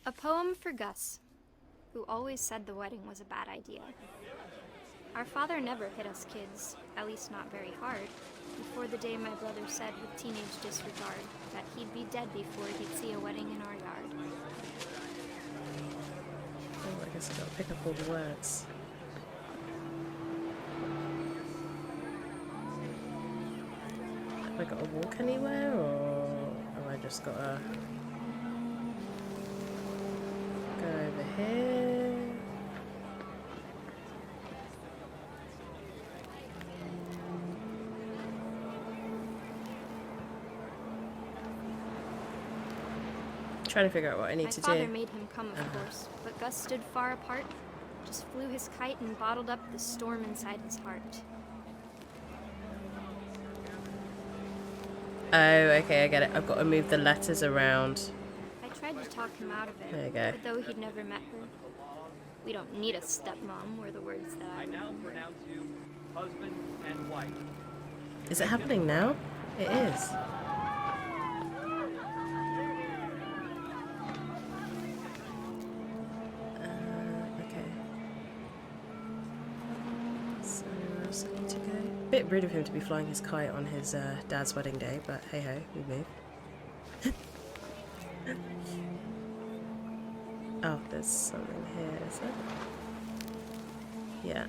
A poem for Gus, who always said the wedding was a bad idea. Our father never hit us kids, at least not very hard, before the day my brother said with teenage disregard that he'd be dead before he'd see a wedding in our yard. Oh, I guess I gotta pick up all the words. Have I got to walk anywhere, or have I just got to go over here? Trying to figure out what I need to do. My father made him come, of course, but Gus stood far apart, just flew his kite and bottled up the storm inside his heart. Oh, okay, I get it. I've got to move the letters around. I tried to talk him out of it, There you go. but though he'd never met her, we don't need a stepmom, were the words that I now pronounce you husband and wife. Is it happening now? It is. Okay. So where else I need to go? Bit rude of him to be flying his kite on his dad's wedding day, but hey ho, we move. Oh, there's something here, is it? Yeah.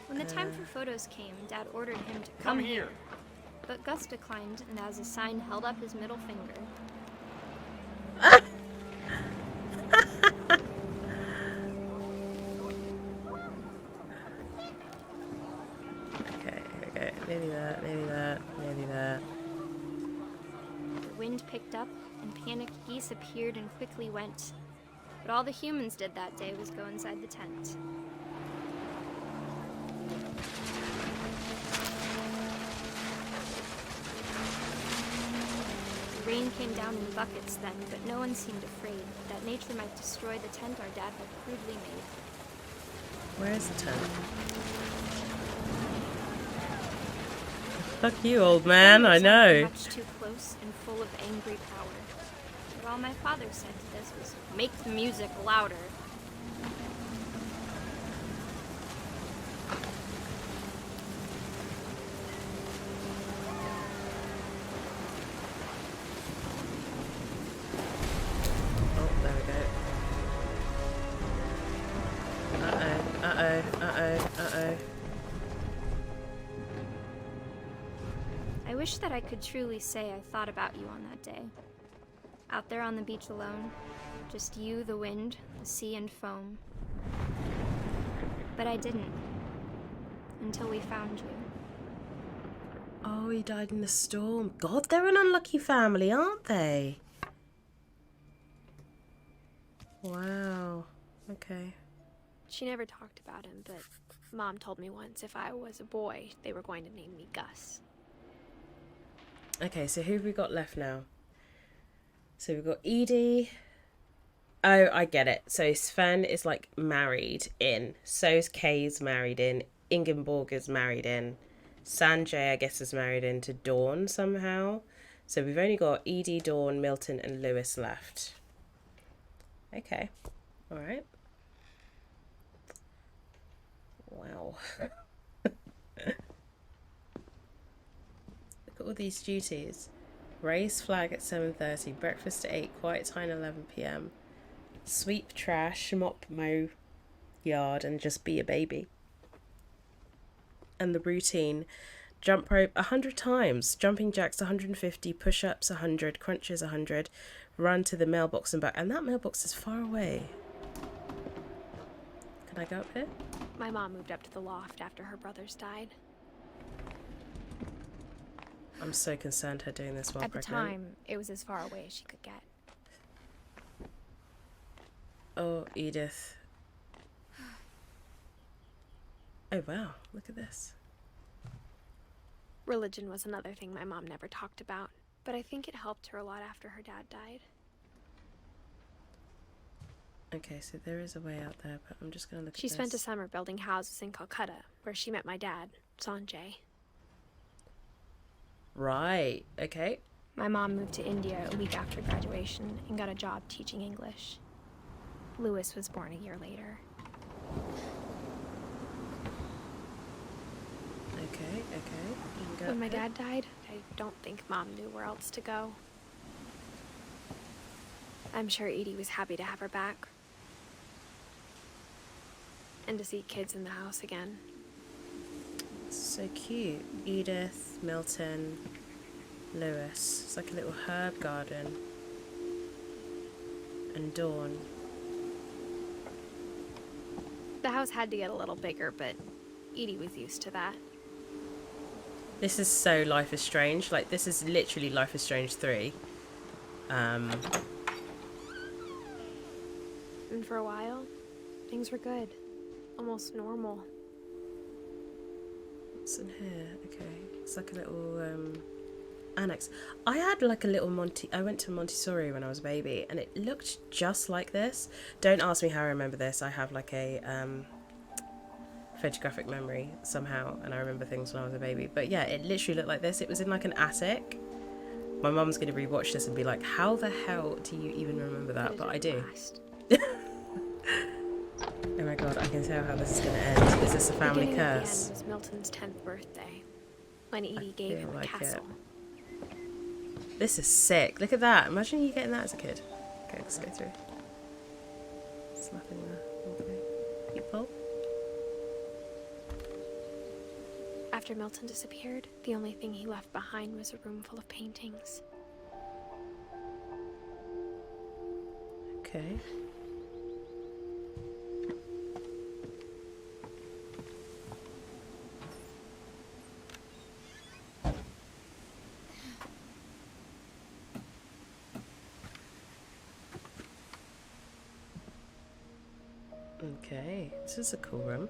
When the time for photos came, Dad ordered him to come here. But Gus declined, and as a sign held up his middle finger. Okay, nearly there, nearly there, nearly there. The wind picked up, and panicked geese appeared and quickly went. But all the humans did that day was go inside the tent. The rain came down in buckets then, but no one seemed afraid that nature might destroy the tent our dad had crudely made. Where is the tent? Fuck you, old man, I know. Much too close and full of angry power. But all my father said to this was, make the music louder. Oh, there we go. Uh-oh. I wish that I could truly say I thought about you on that day. Out there on the beach alone, just you, the wind, the sea, and foam. But I didn't. Until we found you. Oh, he died in the storm. God, they're an unlucky family, aren't they? Wow. Okay. She never talked about him, but Mom told me once if I was a boy, they were going to name me Gus. Okay, so who have we got left now? So we've got Edie. Oh, I get it. So Sven is like married in. So's Kay's married in. Ingeborg is married in. Sanjay, I guess, is married in to Dawn somehow. So we've only got Edie, Dawn, Milton, and Lewis left. Okay. All right. Wow. Look at all these duties. Raise flag at 7:30, breakfast at 8, quiet time 11 p.m. Sweep trash, mop, mow yard, and just be a baby. And the routine: jump rope 100 times, jumping jacks 150, push-ups 100, crunches 100, run to the mailbox and back. And that mailbox is far away. Can I go up here? My mom moved up to the loft after her brothers died. I'm so concerned her doing this while At the pregnant. time, it was as far away as she could get. Oh, Edith. Oh, wow. Look at this. Religion was another thing my mom never talked about, but I think it helped her a lot after her dad died. Okay, so there is a way out there, but I'm just going to look at She this. spent a summer building houses in Calcutta, where she met my dad, Sanjay. Right, okay. My mom moved to India a week after graduation and got a job teaching English. Lewis was born a year later. Okay. You can go When my up there. dad died, I don't think Mom knew where else to go. I'm sure Edie was happy to have her back. And to see kids in the house again. So cute. Edith, Milton, Lewis. It's like a little herb garden. And Dawn. The house had to get a little bigger, but Edie was used to that. This is so Life is Strange. Like, this is literally Life is Strange 3. And for a while, things were good. Almost normal. What's in here? Okay. It's like a little annex. I had like a little I went to Montessori when I was a baby, and it looked just like this. Don't ask me how I remember this. I have like a photographic memory somehow, and I remember things when I was a baby. But yeah, it literally looked like this. It was in like an attic. My mum's going to rewatch this and be like, how the hell do you even remember that? But I do. Oh my god, I can tell how this is going to end. Is this a family Beginning at the curse? end was Milton's 10th birthday, when Edie gave him a like castle. This is sick. Look at that. Imagine you getting that as a kid. Okay, let's go through. There's nothing there. Okay. People. After Milton disappeared, the only thing he left behind was a room full of paintings. Okay. Okay, this is a cool room.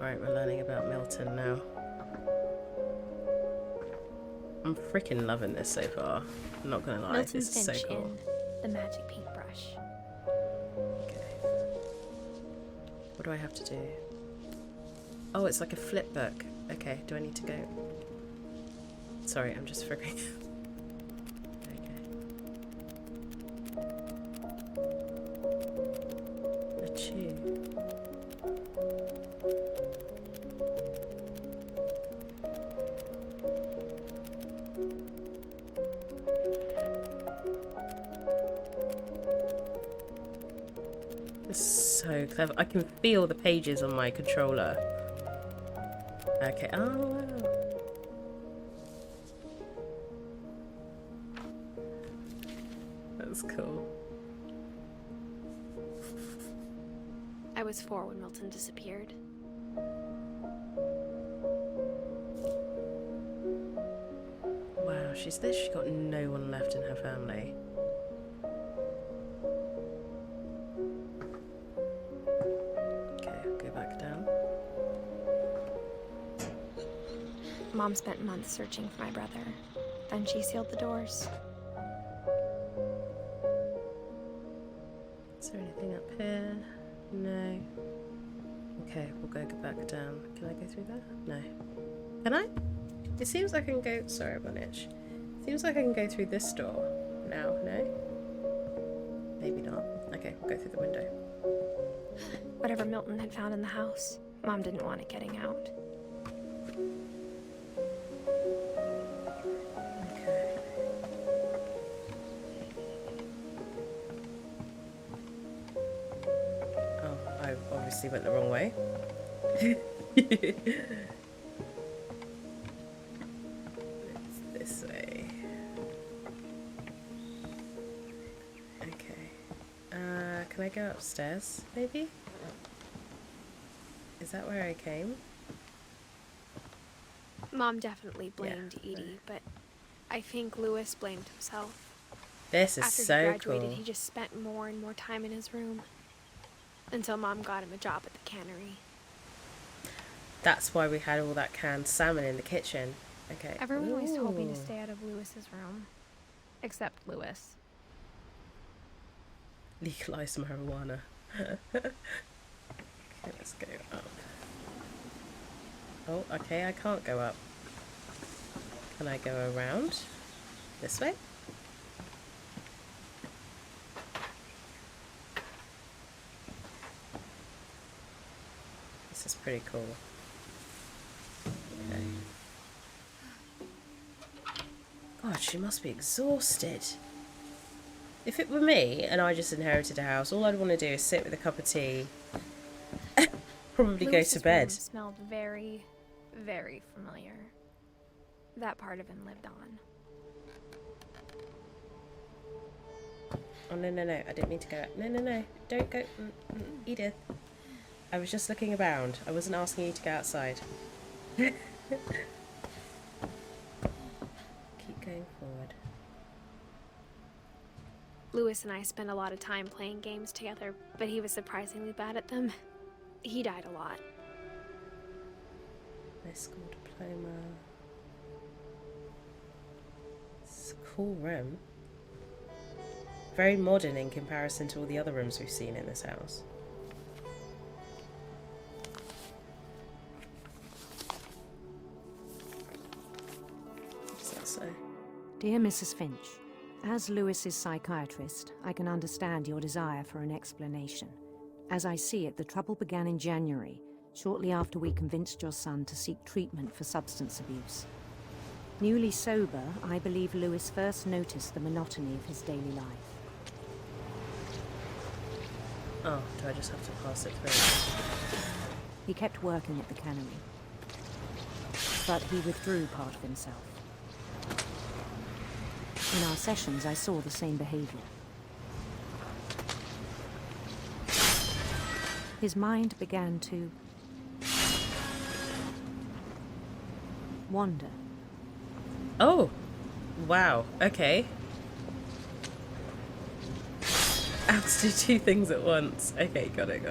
Right, we're learning about Milton now. I'm freaking loving this so far. I'm not gonna lie, Milton this is so Finch cool. in The Magic Paintbrush. Okay. What do I have to do? Oh, it's like a flip book. Okay, do I need to go? Sorry, I'm just figuring. Okay. A chew. It's so clever. I can feel the pages on my controller. Okay. Oh wow. That's cool. I was 4 when Milton disappeared. Wow, she's literally got no one left in her family. Okay, go back down. Mom spent months searching for my brother. Then she sealed the doors. Is there anything up here? No. Okay, we'll go back down. Can I go through there? No. Can I? It seems I can go... Sorry, I've got an itch. Seems like I can go through this door now, no? Maybe not. Okay, we'll go through the window. Whatever Milton had found in the house, Mom didn't want it getting out. Okay. Oh, I obviously went the wrong way. It's this way. Okay. Can I go upstairs, maybe? Is that where I came? Mom definitely blamed Edie, but I think Lewis blamed himself. This is After so he graduated, cool. he just spent more and more time in his room. Until Mom got him a job at the cannery. That's why we had all that canned salmon in the kitchen. Okay. Everyone always told me to Ooh. stay out of Lewis's room. Except Lewis. Legalized marijuana. Okay, let's go up. Oh, okay, I can't go up. Can I go around? This way? This is pretty cool. Okay. God, she must be exhausted. If it were me and I just inherited a house, all I'd want to do is sit with a cup of tea, probably go Lewis's to bed. room smelled very, very familiar. That part of him lived on. Oh, no, no, no. I didn't mean to go. No, no, no. Don't go. Edith. I was just looking around. I wasn't asking you to go outside. Keep going forward. Lewis and I spent a lot of time playing games together, but he was surprisingly bad at them. He died a lot. High school diploma. It's a cool room. Very modern in comparison to all the other rooms we've seen in this house. What does that say? Dear Mrs. Finch, as Lewis's psychiatrist, I can understand your desire for an explanation. As I see it, the trouble began in January, shortly after we convinced your son to seek treatment for substance abuse. Newly sober, I believe Lewis first noticed the monotony of his daily life. Oh, do I just have to pass it through? He kept working at the cannery, but he withdrew part of himself. In our sessions, I saw the same behavior. His mind began to wander. Oh, wow, okay. I have to do two things at once. Okay, got it.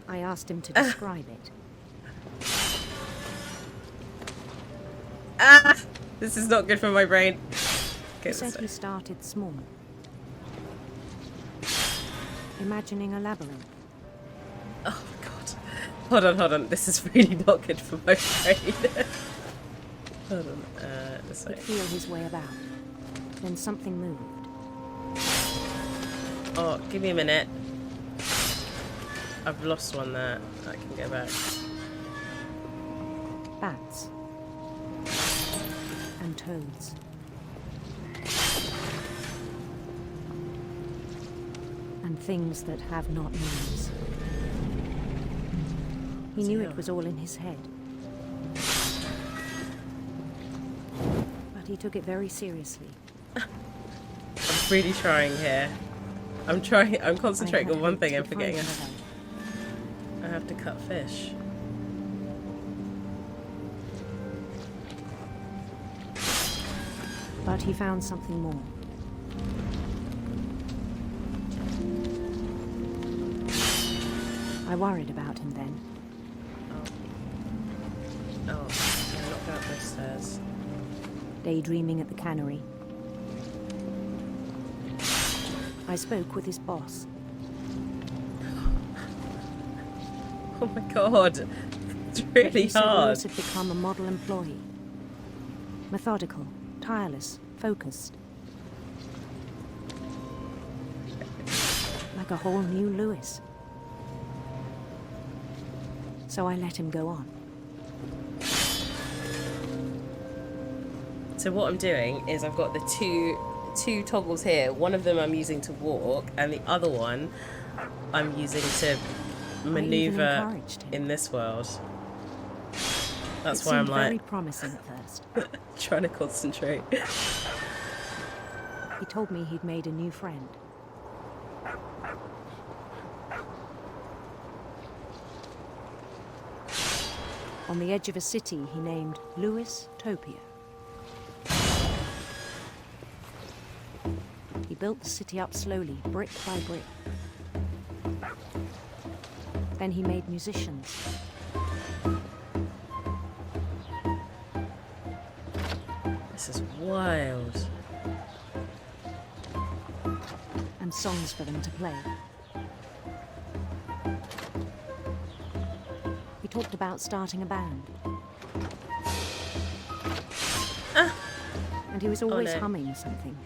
I asked him to describe it. This is not good for my brain. Okay, He said he started small, imagining a labyrinth. Oh my god. Hold on. This is really not good for my brain. Hold on. This way. He'd feel his way about. Then something moved. Oh, give me a minute. I've lost one there. I can go back. Bats. And toads. And things that have not names. He knew it was all in his head. But he took it very seriously. I'm really trying here. I'm concentrating on one thing and forgetting I have to cut fish. But he found something more. I worried about him then. Oh, I'm not going up those stairs. Daydreaming at the cannery. I spoke with his boss. Oh my god. It's really He said hard. Lewis had become a model employee. Methodical, tireless, focused. Like a whole new Lewis. So I let him go on. So what I'm doing is I've got the two toggles here. One of them I'm using to walk, and the other one I'm using to maneuver in this world. That's why I'm like very promising at first. trying to concentrate. He told me he'd made a new friend. On the edge of a city he named Lewis Topia. He built the city up slowly, brick by brick. Then he made musicians. This is wild. And songs for them to play. He talked about starting a band. And he was always humming something.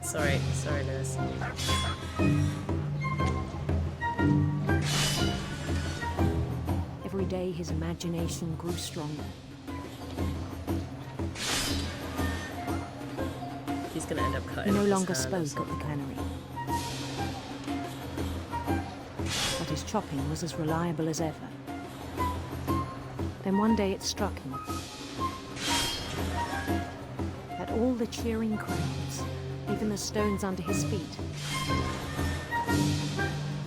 Sorry, Lewis. Every day his imagination grew stronger. He's gonna end up He cutting. no off his longer hand spoke at the cannery. But his chopping was as reliable as ever. Then one day it struck him that all the cheering crowds, even the stones under his feet,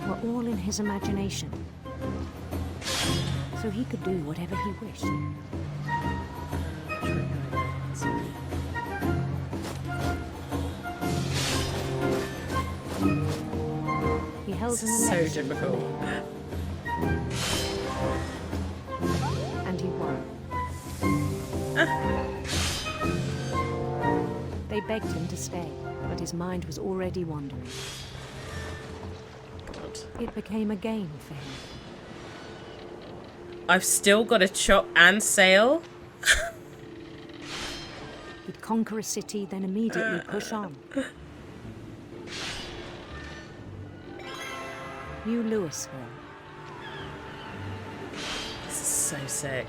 were all in his imagination. So he could do whatever he wished. He held an so election difficult. And he won. They begged him to stay, but his mind was already wandering. God. It became a game for him. I've still got to chop and sail? He'd conquer a city, then immediately push on. New Louisville. so sick.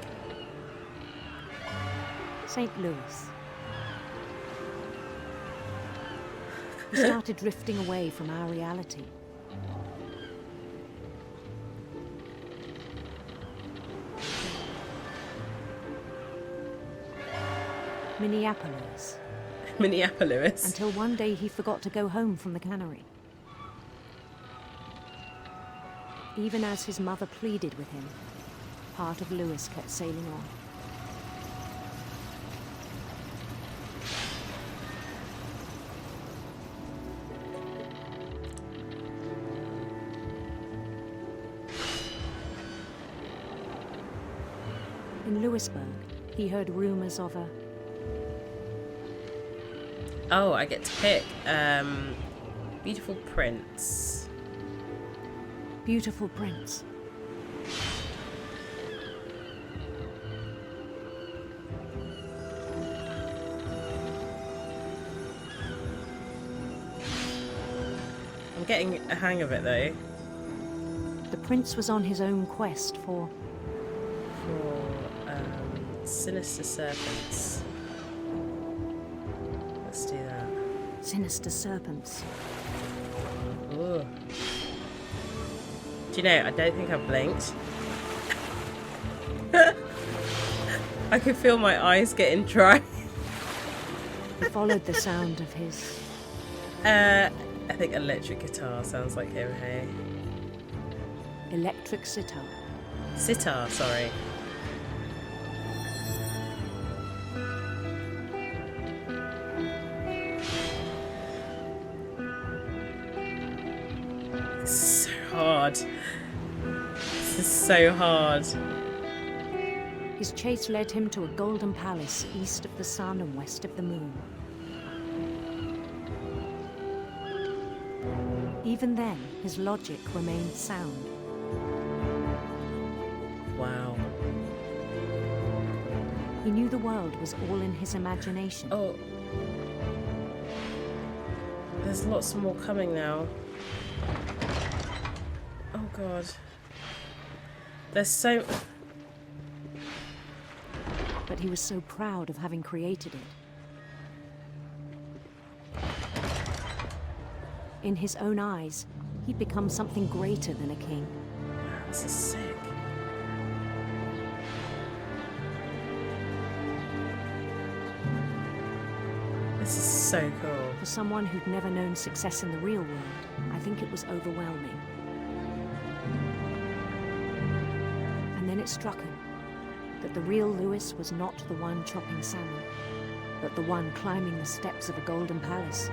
St. Louis. We started drifting away from our reality. Minneapolis. Minneapolis. Until one day he forgot to go home from the cannery. Even as his mother pleaded with him, part of Louis kept sailing on. In Louisburg, he heard rumors of a... Oh, I get to pick. Beautiful Prince. Beautiful Prince. I'm getting a hang of it though. The prince was on his own quest for sinister serpents. Let's do that. Sinister serpents. Ooh. Do you know, I don't think I've blinked. I can feel my eyes getting dry. He followed the sound of his... I think electric guitar sounds like him, hey? Electric sitar. Sitar, sorry. So hard. This is so hard. His chase led him to a golden palace east of the sun and west of the moon. Even then, his logic remained sound. Wow. He knew the world was all in his imagination. Oh. There's lots more coming now. Oh god. There's so... But he was so proud of having created it. In his own eyes, he'd become something greater than a king. This is sick. This is so cool. For someone who'd never known success in the real world, I think it was overwhelming. And then it struck him that the real Louis was not the one chopping salmon, but the one climbing the steps of a golden palace.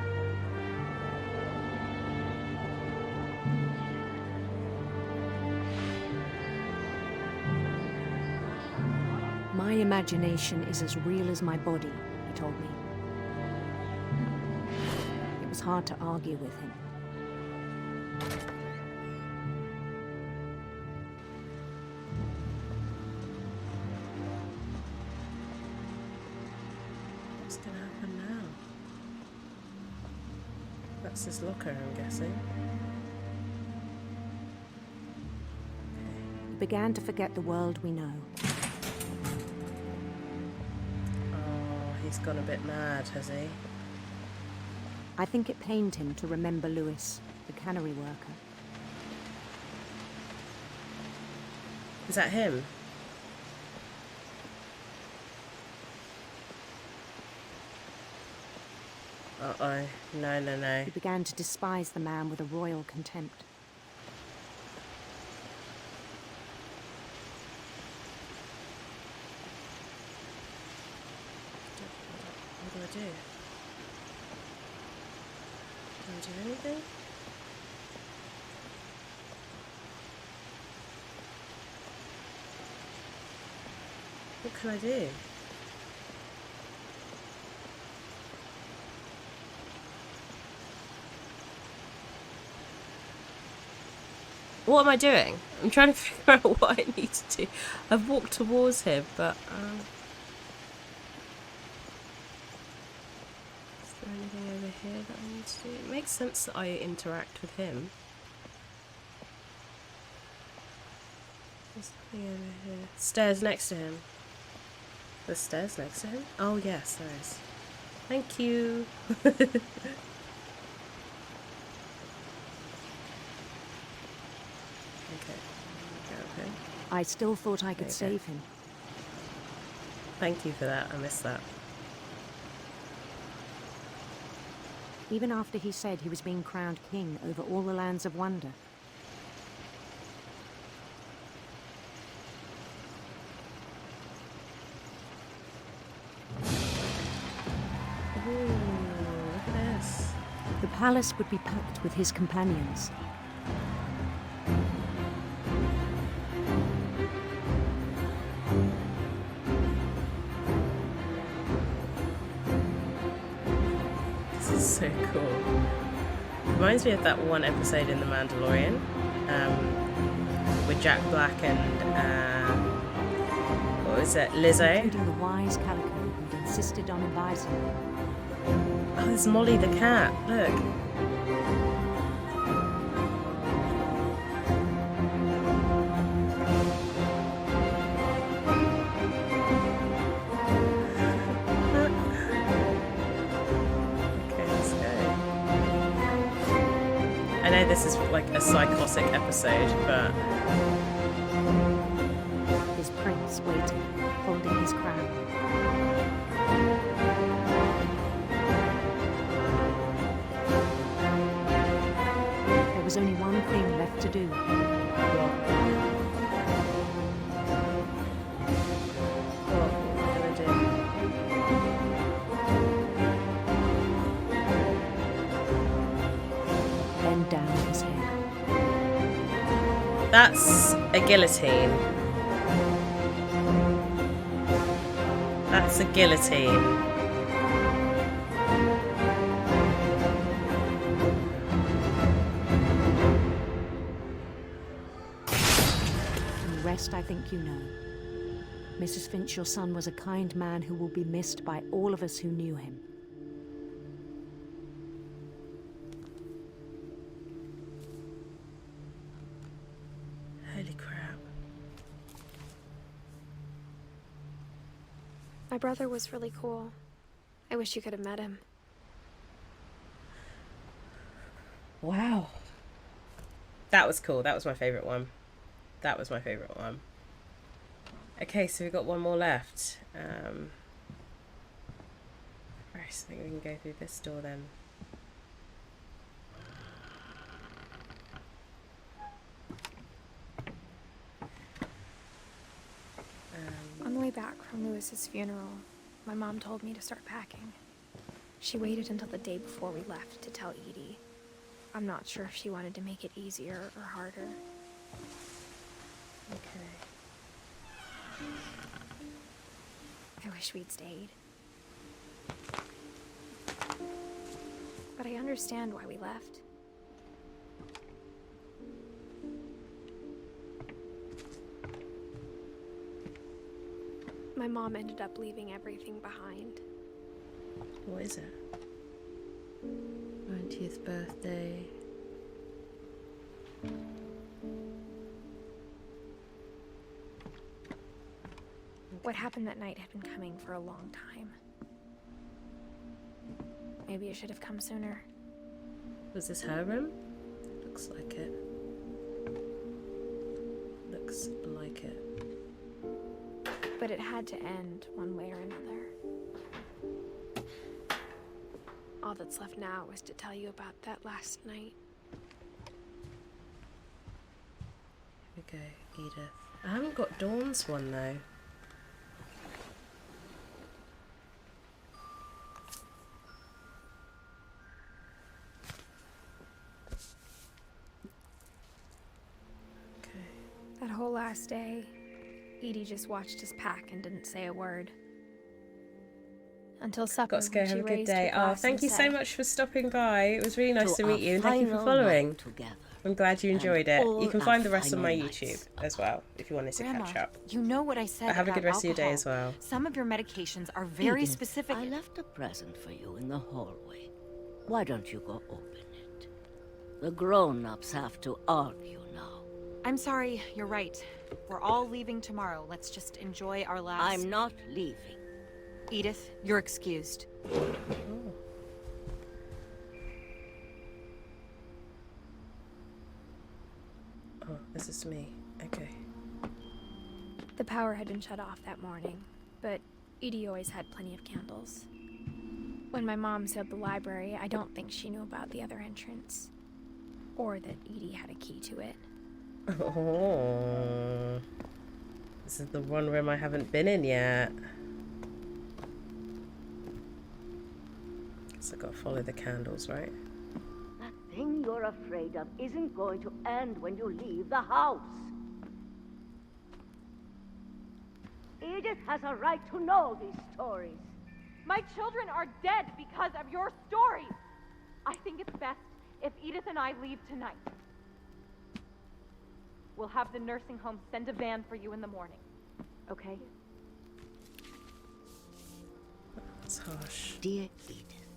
My imagination is as real as my body, he told me. It was hard to argue with him. What's gonna happen now? That's his locker, I'm guessing. He began to forget the world we know. He's gone a bit mad, has he? I think it pained him to remember Louis, the cannery worker. Is that him? Uh-oh. No, no, no. He began to despise the man with a royal contempt. What do I do? Do I do anything? What can I do? What am I doing? I'm trying to figure out what I need to do. I've walked towards him, but... is there anything over here that I need to do? It makes sense that I interact with him. There's nothing over here. Stairs next to him. The stairs next to him? Oh yes, there is. Thank you. Okay. Okay. I still thought I could save him. Thank you for that. I missed that. Even after he said he was being crowned king over all the lands of wonder. Ooh, look at this. The palace would be packed with his companions. This is so cool. Reminds me of that one episode in The Mandalorian with Jack Black and what was it, Lizzo? Including the wise Calico who'd insisted on advising him. Oh, there's Molly the cat. Look. I know this is like a psychotic episode, but his prince waiting, holding his crown. There was only one thing left to do. What am I gonna do? Bend down his head. That's a guillotine. That's a guillotine. And the rest I think you know. Mrs. Finch, your son was a kind man who will be missed by all of us who knew him. Holy crap. My brother was really cool. I wish you could have met him. Wow. That was cool. That was my favourite one. That was my favourite one. Okay, so we've got one more left. Right, so I think we can go through this door then. On the way back from Lewis's funeral, my mom told me to start packing. She waited until the day before we left to tell Edie. I'm not sure if she wanted to make it easier or harder. Okay. I wish we'd stayed. But I understand why we left. My mom ended up leaving everything behind. What is it? 90th birthday. What happened that night had been coming for a long time. Maybe it should have come sooner. Was this her room? Looks like it. Looks like it. But it had to end one way or another. All that's left now is to tell you about that last night. Here we go, Edith. I haven't got Dawn's one though. That whole last day, Edie just watched us pack and didn't say a word. Until supper, Got to go. when Have she a good raised her day. Oh, glass thank and you so said, much for stopping by. It was really nice to meet you, and thank you for final following. night together. I'm glad you enjoyed it. all You can our find the rest on my final YouTube as well if you wanted to Grandma, catch up. you know what I said But have a about good rest of your day alcohol. as well. Some of your medications are very Edith, specific. I left a present for you in the hallway. Why don't you go open it? The grown-ups have to argue now. I'm sorry, you're right. We're all leaving tomorrow. Let's just enjoy our last... I'm not leaving. Edith, you're excused. Oh, this is me. Okay. The power had been shut off that morning, but Edie always had plenty of candles. When my mom sealed the library, I don't think she knew about the other entrance. Or that Edie had a key to it. Oh. This is the one room I haven't been in yet. Guess I gotta follow the candles, right? That thing you're afraid of isn't going to end when you leave the house. Edith has a right to know these stories. My children are dead because of your stories. I think it's best if Edith and I leave tonight. We'll have the nursing home send a van for you in the morning. Okay? That's harsh. Dear Edith,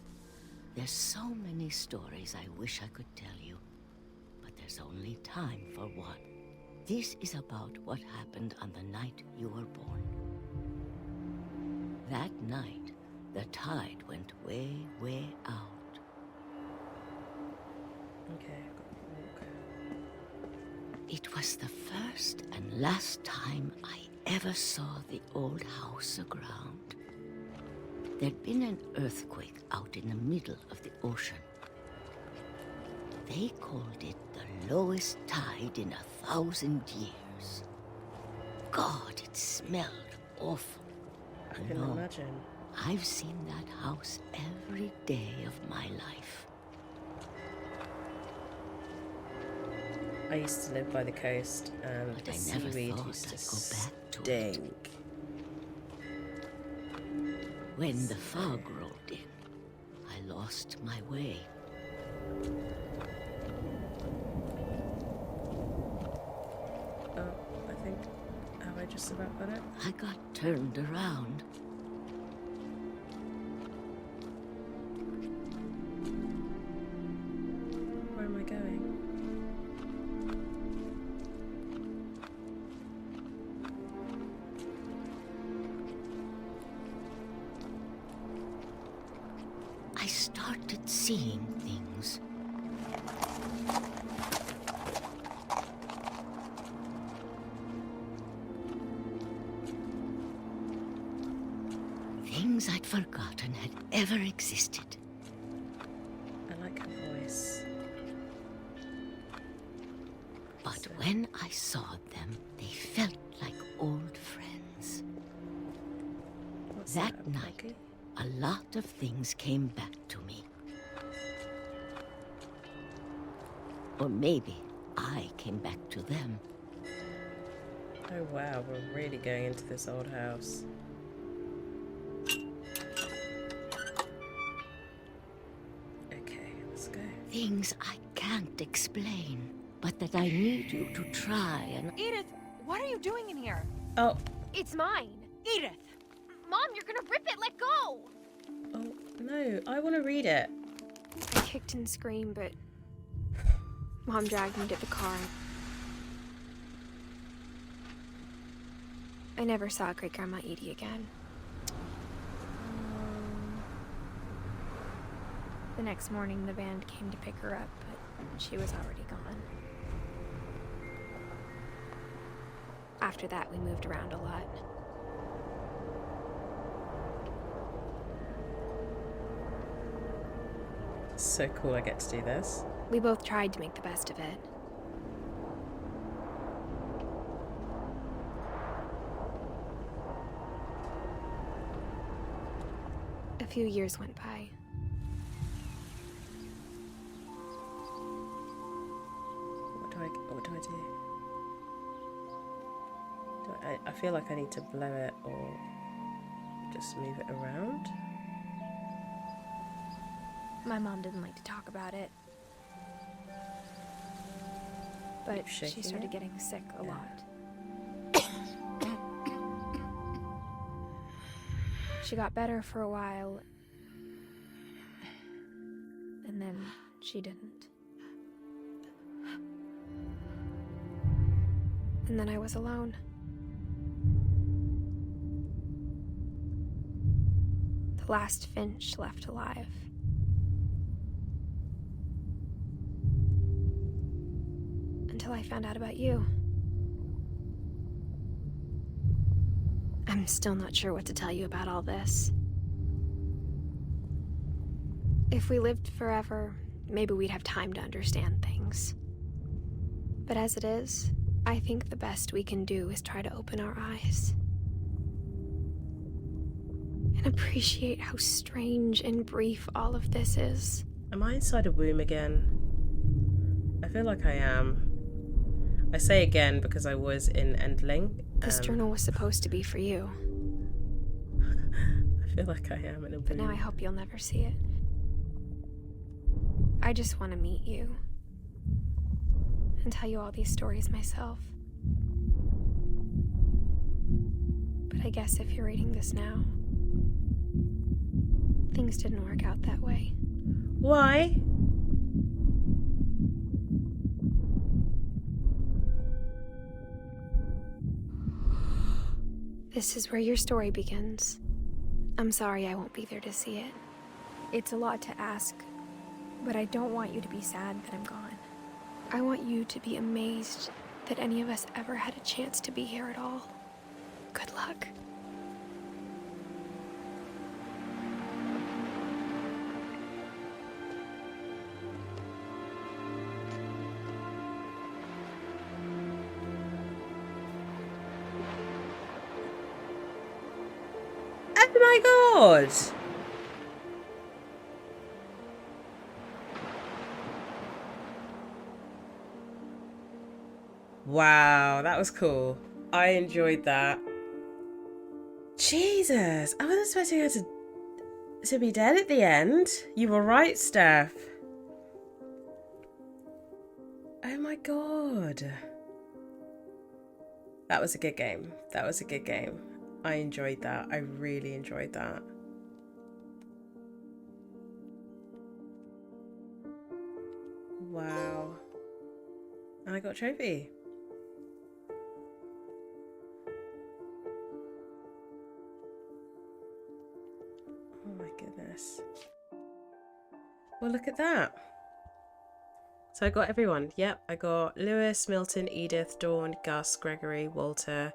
there's so many stories I wish I could tell you, but there's only time for one. This is about what happened on the night you were born. That night, the tide went way, way out. Okay, I've got to walk. It was the first and last time I ever saw the old house aground. There'd been an earthquake out in the middle of the ocean. They called it the lowest tide in 1,000 years. God, it smelled awful. I can imagine. I've seen that house every day of my life. I used to live by the coast, and But the I never seaweed thought used to I'd go back to stink. When the fog rolled in, I lost my way. Oh, I think... Have I just about got it? I got turned around. Where am I going? I started seeing things. Things I'd forgotten had ever existed. I like her voice. But when I saw them, they felt like old friends. What's That a night, monkey? a lot of things came back to me. Or maybe I came back to them. Oh wow, we're really going into this old house. Okay, let's go. Things I can't explain, but that I need you to try and... Edith, what are you doing in here? Oh. It's mine. Edith! Mom, you're gonna rip it. Let go. Oh, no. I want to read it. I kicked and screamed, but Mom dragged me to the car. I never saw Great-Grandma Edie again. The next morning, the band came to pick her up, but she was already gone. After that, we moved around a lot. So cool I get to do this. We both tried to make the best of it. A few years went by. What do I do? I feel like I need to blow it or just move it around. My mom didn't like to talk about it. But she shaking started it? getting sick a lot. She got better for a while, and then she didn't. and then I was alone. The last Finch left alive. Until I found out about you. I'm still not sure what to tell you about all this. If we lived forever, maybe we'd have time to understand things. But as it is, I think the best we can do is try to open our eyes. And appreciate how strange and brief all of this is. Am I inside a womb again? I feel like I am. I say again because I was in Endling. This journal was supposed to be for you. I feel like I am in a womb. But now I hope you'll never see it. I just want to meet you. And tell you all these stories myself. But I guess if you're reading this now, things didn't work out that way. Why? This is where your story begins. I'm sorry I won't be there to see it. It's a lot to ask, but I don't want you to be sad that I'm gone. I want you to be amazed that any of us ever had a chance to be here at all. Good luck. Oh my god! Wow, that was cool. I enjoyed that. Jesus, I wasn't expecting her to be dead at the end. You were right, Steph. Oh my god. That was a good game. That was a good game. I enjoyed that. I really enjoyed that. Wow. And I got a trophy. Oh my goodness. Well, look at that. So I got everyone. Yep, I got Lewis, Milton, Edith, Dawn, Gus, Gregory, Walter,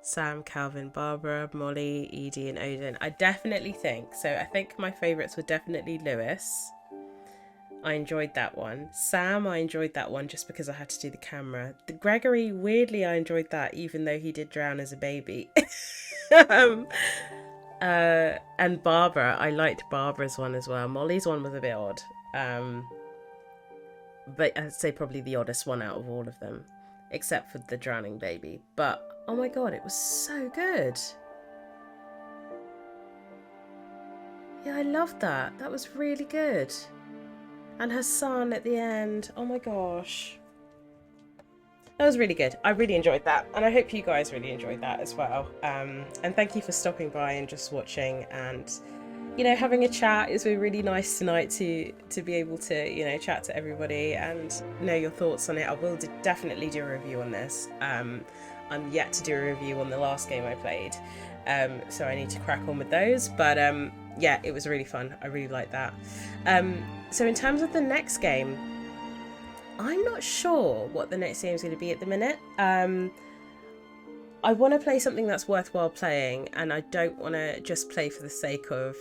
Sam, Calvin, Barbara, Molly, Edie and Odin. I definitely think, so I think my favourites were definitely Lewis. I enjoyed that one. Sam, I enjoyed that one just because I had to do the camera. The Gregory, weirdly, I enjoyed that even though he did drown as a baby. And Barbara, I liked Barbara's one as well. Molly's one was a bit odd. But I'd say probably the oddest one out of all of them, except for the drowning baby. But oh my god, it was so good. Yeah, I loved that. That was really good. And her son at the end. Oh my gosh. That was really good. I really enjoyed that. And I hope you guys really enjoyed that as well. And thank you for stopping by and just watching and, you know, having a chat. It's been really nice tonight to be able to, you know, chat to everybody and know your thoughts on it. I will definitely do a review on this. I'm yet to do a review on the last game I played. So I need to crack on with those. But yeah, it was really fun. I really liked that. So in terms of the next game, I'm not sure what the next game is going to be at the minute. I want to play something that's worthwhile playing, and I don't want to just play for the sake of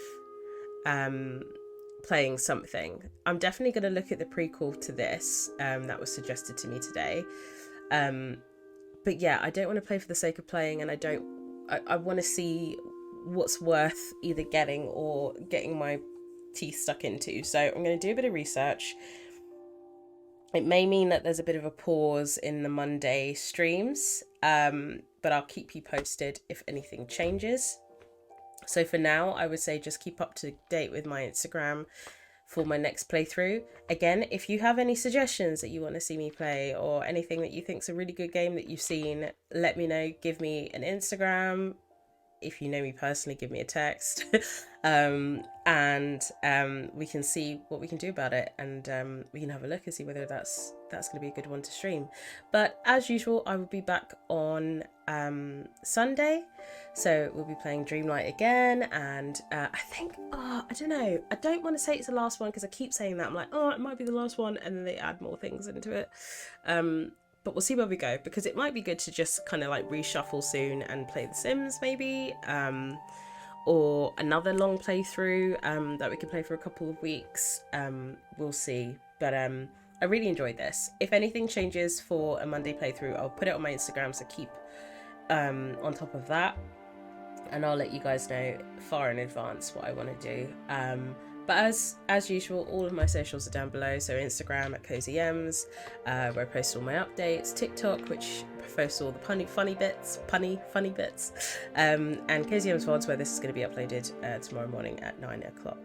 playing something. I'm definitely going to look at the prequel to this that was suggested to me today. But yeah, I don't want to play for the sake of playing, and I want to see what's worth either getting or getting my teeth stuck into. So I'm going to do a bit of research. It may mean that there's a bit of a pause in the Monday streams, but I'll keep you posted if anything changes. So for now, I would say just keep up to date with my Instagram for my next playthrough. Again, if you have any suggestions that you want to see me play or anything that you think is a really good game that you've seen, let me know. Give me an Instagram, if you know me personally, give me a text. We can see what we can do about it, and we can have a look and see whether that's going to be a good one to stream. But as usual, I will be back on Sunday, so we'll be playing Dreamlight again, and I think, I don't know, I don't want to say it's the last one because I keep saying that. I'm like, it might be the last one, and then they add more things into it. But we'll see where we go, because it might be good to just kind of like reshuffle soon and play The Sims maybe, or another long playthrough that we can play for a couple of weeks. We'll see. But I really enjoyed this. If anything changes for a Monday playthrough, I'll put it on my Instagram, so keep on top of that, and I'll let you guys know far in advance what I want to do. But as usual, all of my socials are down below. So Instagram at CozyEms, where I post all my updates. TikTok, which posts all the funny bits. And CozyEms VODs, where this is going to be uploaded tomorrow morning at 9 o'clock.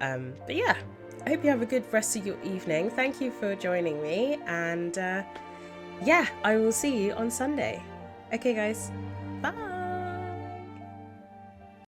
But yeah, I hope you have a good rest of your evening. Thank you for joining me. And yeah, I will see you on Sunday. Okay, guys. Bye.